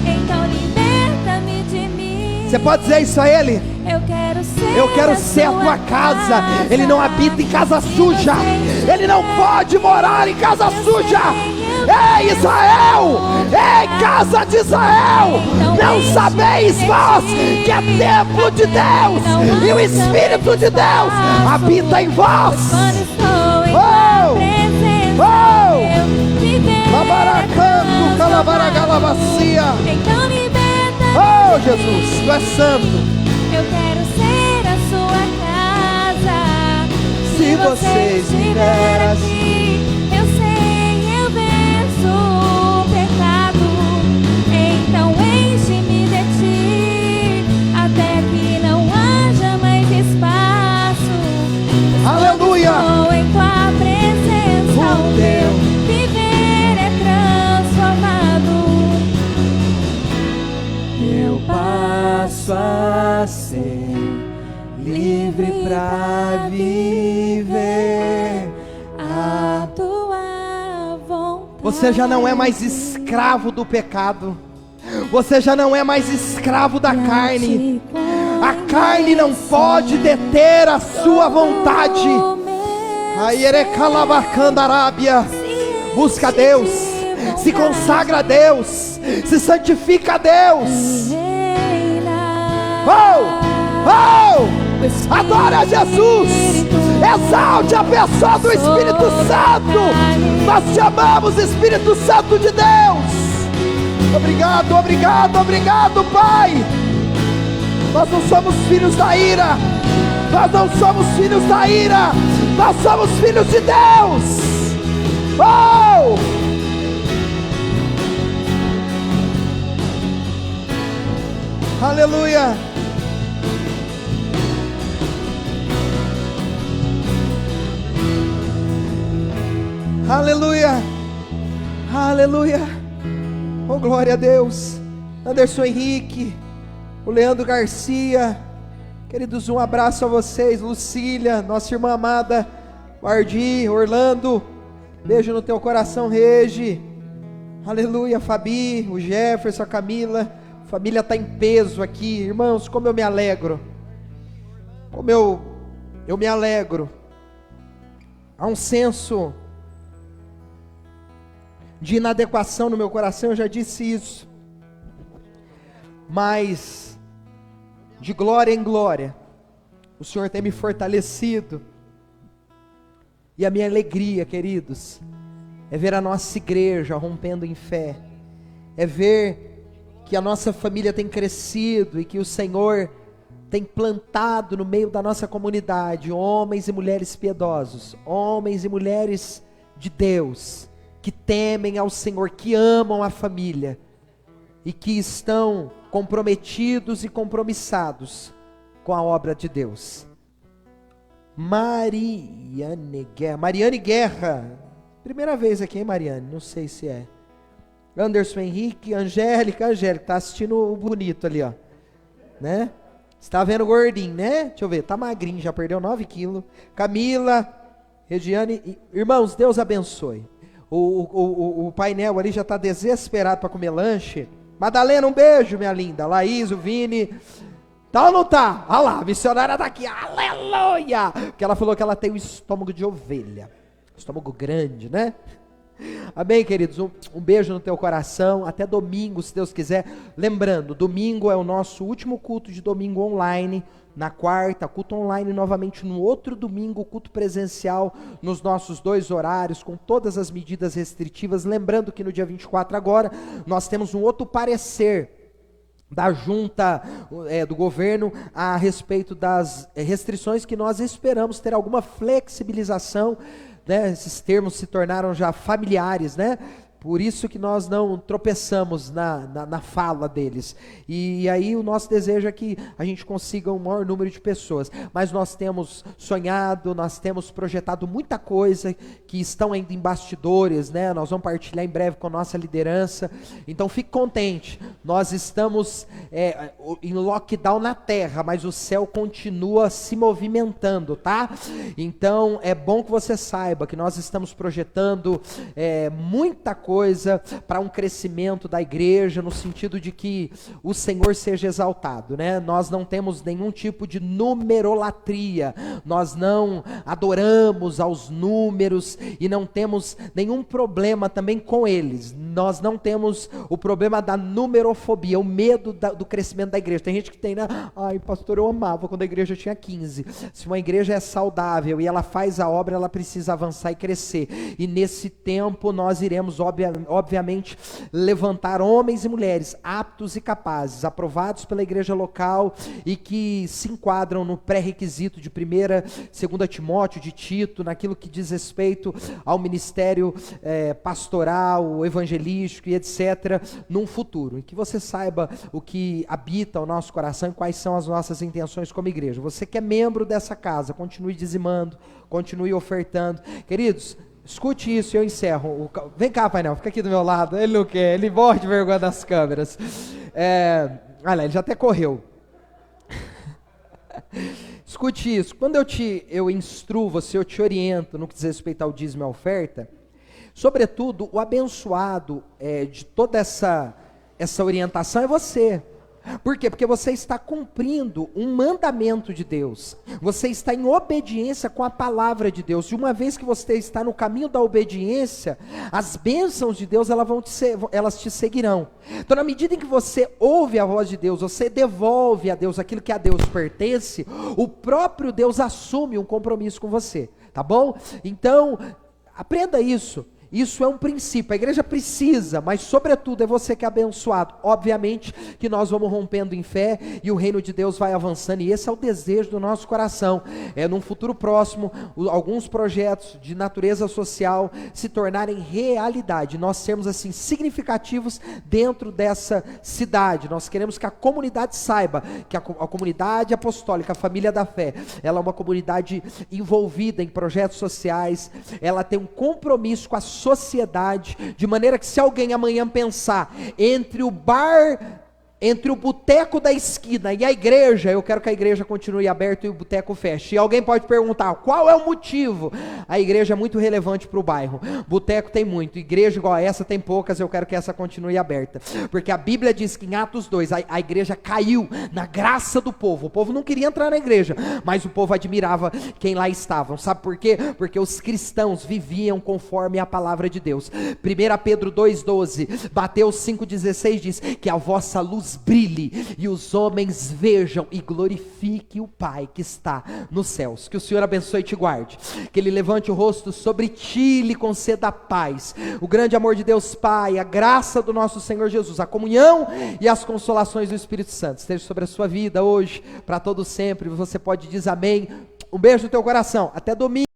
então liberta-me de mim. Você pode dizer isso a Ele? Eu quero ser a tua casa. Ele não habita em casa suja. Ele não pode morar em casa suja. Ei, Israel! Ei, casa de Israel! Não sabeis vós que é templo de Deus e o Espírito de Deus habita em vós. Labaracanto, calabaragalabacia. Oh, Jesus, tu és santo. Eu quero ser a sua casa. Se você estiver aqui, eu sei, eu venço o pecado. Então enche-me de ti, até que não haja mais espaço. Aleluia. Estou em tua presença, o meu viver é transformado. Eu passo a ser livre pra viver A tua vontade. Você já não é mais escravo do pecado. Você já não é mais escravo da carne. A carne não pode deter a sua vontade. Aierecalabacandarábia. Busca a Deus, se consagra a Deus, se santifica a Deus. Oh! Oh! Adora Jesus, exalte a pessoa do Espírito Santo. Nós te amamos, Espírito Santo de Deus. Obrigado, obrigado, obrigado, Pai. Nós não somos filhos da ira. Nós não somos filhos da ira. Nós somos filhos de Deus. Oh! Aleluia. Aleluia. Aleluia. Oh, glória a Deus. Anderson Henrique, o Leandro Garcia, queridos, um abraço a vocês. Lucília, nossa irmã amada, Mardi, Orlando, beijo no teu coração, Regi. Aleluia. Fabi, o Jefferson, a Camila, a família está em peso aqui. Irmãos, como eu me alegro. Como eu me alegro. Há um senso de inadequação no meu coração, eu já disse isso, mas de glória em glória o Senhor tem me fortalecido, e a minha alegria, queridos, é ver a nossa igreja rompendo em fé, é ver que a nossa família tem crescido, e que o Senhor tem plantado no meio da nossa comunidade homens e mulheres piedosos, homens e mulheres de Deus, que temem ao Senhor, que amam a família e que estão comprometidos e compromissados com a obra de Deus. Mariane Guerra, primeira vez aqui, hein, Mariane? Não sei se é. Anderson Henrique, Angélica, tá assistindo o bonito ali, ó, né? Você tá vendo o gordinho, né? Deixa eu ver, tá magrinho, já perdeu 9 quilos. Camila, Regiane, irmãos, Deus abençoe. O painel ali já está desesperado para comer lanche. Madalena, um beijo, minha linda. Laís, o Vini. Tá ou não tá? Olha lá, a missionária está aqui. Aleluia! Porque ela falou que ela tem um estômago de ovelha. Estômago grande, né? Amém, queridos? Um beijo no teu coração. Até domingo, se Deus quiser. Lembrando, domingo é o nosso último culto de domingo online. Na quarta, culto online novamente no outro domingo, culto presencial nos nossos 2 horários, com todas as medidas restritivas. Lembrando que no dia 24 agora, nós temos um outro parecer da junta do governo a respeito das restrições, que nós esperamos ter alguma flexibilização, né? Esses termos se tornaram já familiares, né? Por isso que nós não tropeçamos na fala deles. E aí o nosso desejo é que a gente consiga um maior número de pessoas. Mas nós temos sonhado, nós temos projetado muita coisa que estão ainda em bastidores, né? Nós vamos partilhar em breve com a nossa liderança. Então fique contente, nós estamos em lockdown na terra, mas o céu continua se movimentando, tá? Então é bom que você saiba que nós estamos projetando muita coisa para um crescimento da igreja, no sentido de que o Senhor seja exaltado, né? Nós não temos nenhum tipo de numerolatria, nós não adoramos aos números e não temos nenhum problema também com eles. Nós não temos o problema da numerofobia, o medo do crescimento da igreja. Tem gente que tem, né? Ai, pastor, eu amava quando a igreja tinha 15. Se uma igreja é saudável e ela faz a obra, ela precisa avançar e crescer. E nesse tempo nós iremos, obviamente, levantar homens e mulheres aptos e capazes, aprovados pela igreja local e que se enquadram no pré-requisito de 1ª, 2ª Timóteo, de Tito, naquilo que diz respeito ao ministério pastoral, evangelístico e etc., num futuro. E que você saiba o que habita o nosso coração e quais são as nossas intenções como igreja. Você que é membro dessa casa, continue dizimando, continue ofertando. Queridos, escute isso e eu encerro. Vem cá, painel, fica aqui do meu lado. Ele não quer, ele morre de vergonha das câmeras. Olha, ele já até correu. Escute isso. Quando eu instruo você, eu te oriento no que diz respeito ao dízimo e à oferta, sobretudo o abençoado de toda essa orientação é você. Por quê? Porque você está cumprindo um mandamento de Deus, você está em obediência com a palavra de Deus, e uma vez que você está no caminho da obediência, as bênçãos de Deus elas te seguirão. Então, na medida em que você ouve a voz de Deus, você devolve a Deus aquilo que a Deus pertence, o próprio Deus assume um compromisso com você, tá bom? Então, aprenda isso. Isso é um princípio, a igreja precisa, mas sobretudo é você que é abençoado. Obviamente que nós vamos rompendo em fé e o reino de Deus vai avançando, e esse é o desejo do nosso coração, num futuro próximo, alguns projetos de natureza social se tornarem realidade, nós sermos assim significativos dentro dessa cidade. Nós queremos que a comunidade saiba que a comunidade apostólica, a família da fé, ela é uma comunidade envolvida em projetos sociais, ela tem um compromisso com a sociedade, de maneira que se alguém amanhã pensar entre o boteco da esquina e a igreja, eu quero que a igreja continue aberta e o boteco feche. E alguém pode perguntar, qual é o motivo? A igreja é muito relevante para o bairro, boteco tem muito, igreja igual a essa tem poucas, eu quero que essa continue aberta, porque a Bíblia diz que em Atos 2, a igreja caiu na graça do povo. O povo não queria entrar na igreja, mas o povo admirava quem lá estavam. Sabe por quê? Porque os cristãos viviam conforme a palavra de Deus. 1 Pedro 2,12, Mateus 5,16 diz que a vossa luz brilhe e os homens vejam e glorifique o Pai que está nos céus. Que o Senhor abençoe e te guarde, que Ele levante o rosto sobre ti e lhe conceda a paz, o grande amor de Deus Pai, a graça do nosso Senhor Jesus, a comunhão e as consolações do Espírito Santo esteja sobre a sua vida hoje, para todo sempre. Você pode dizer amém. Um beijo no teu coração, até domingo.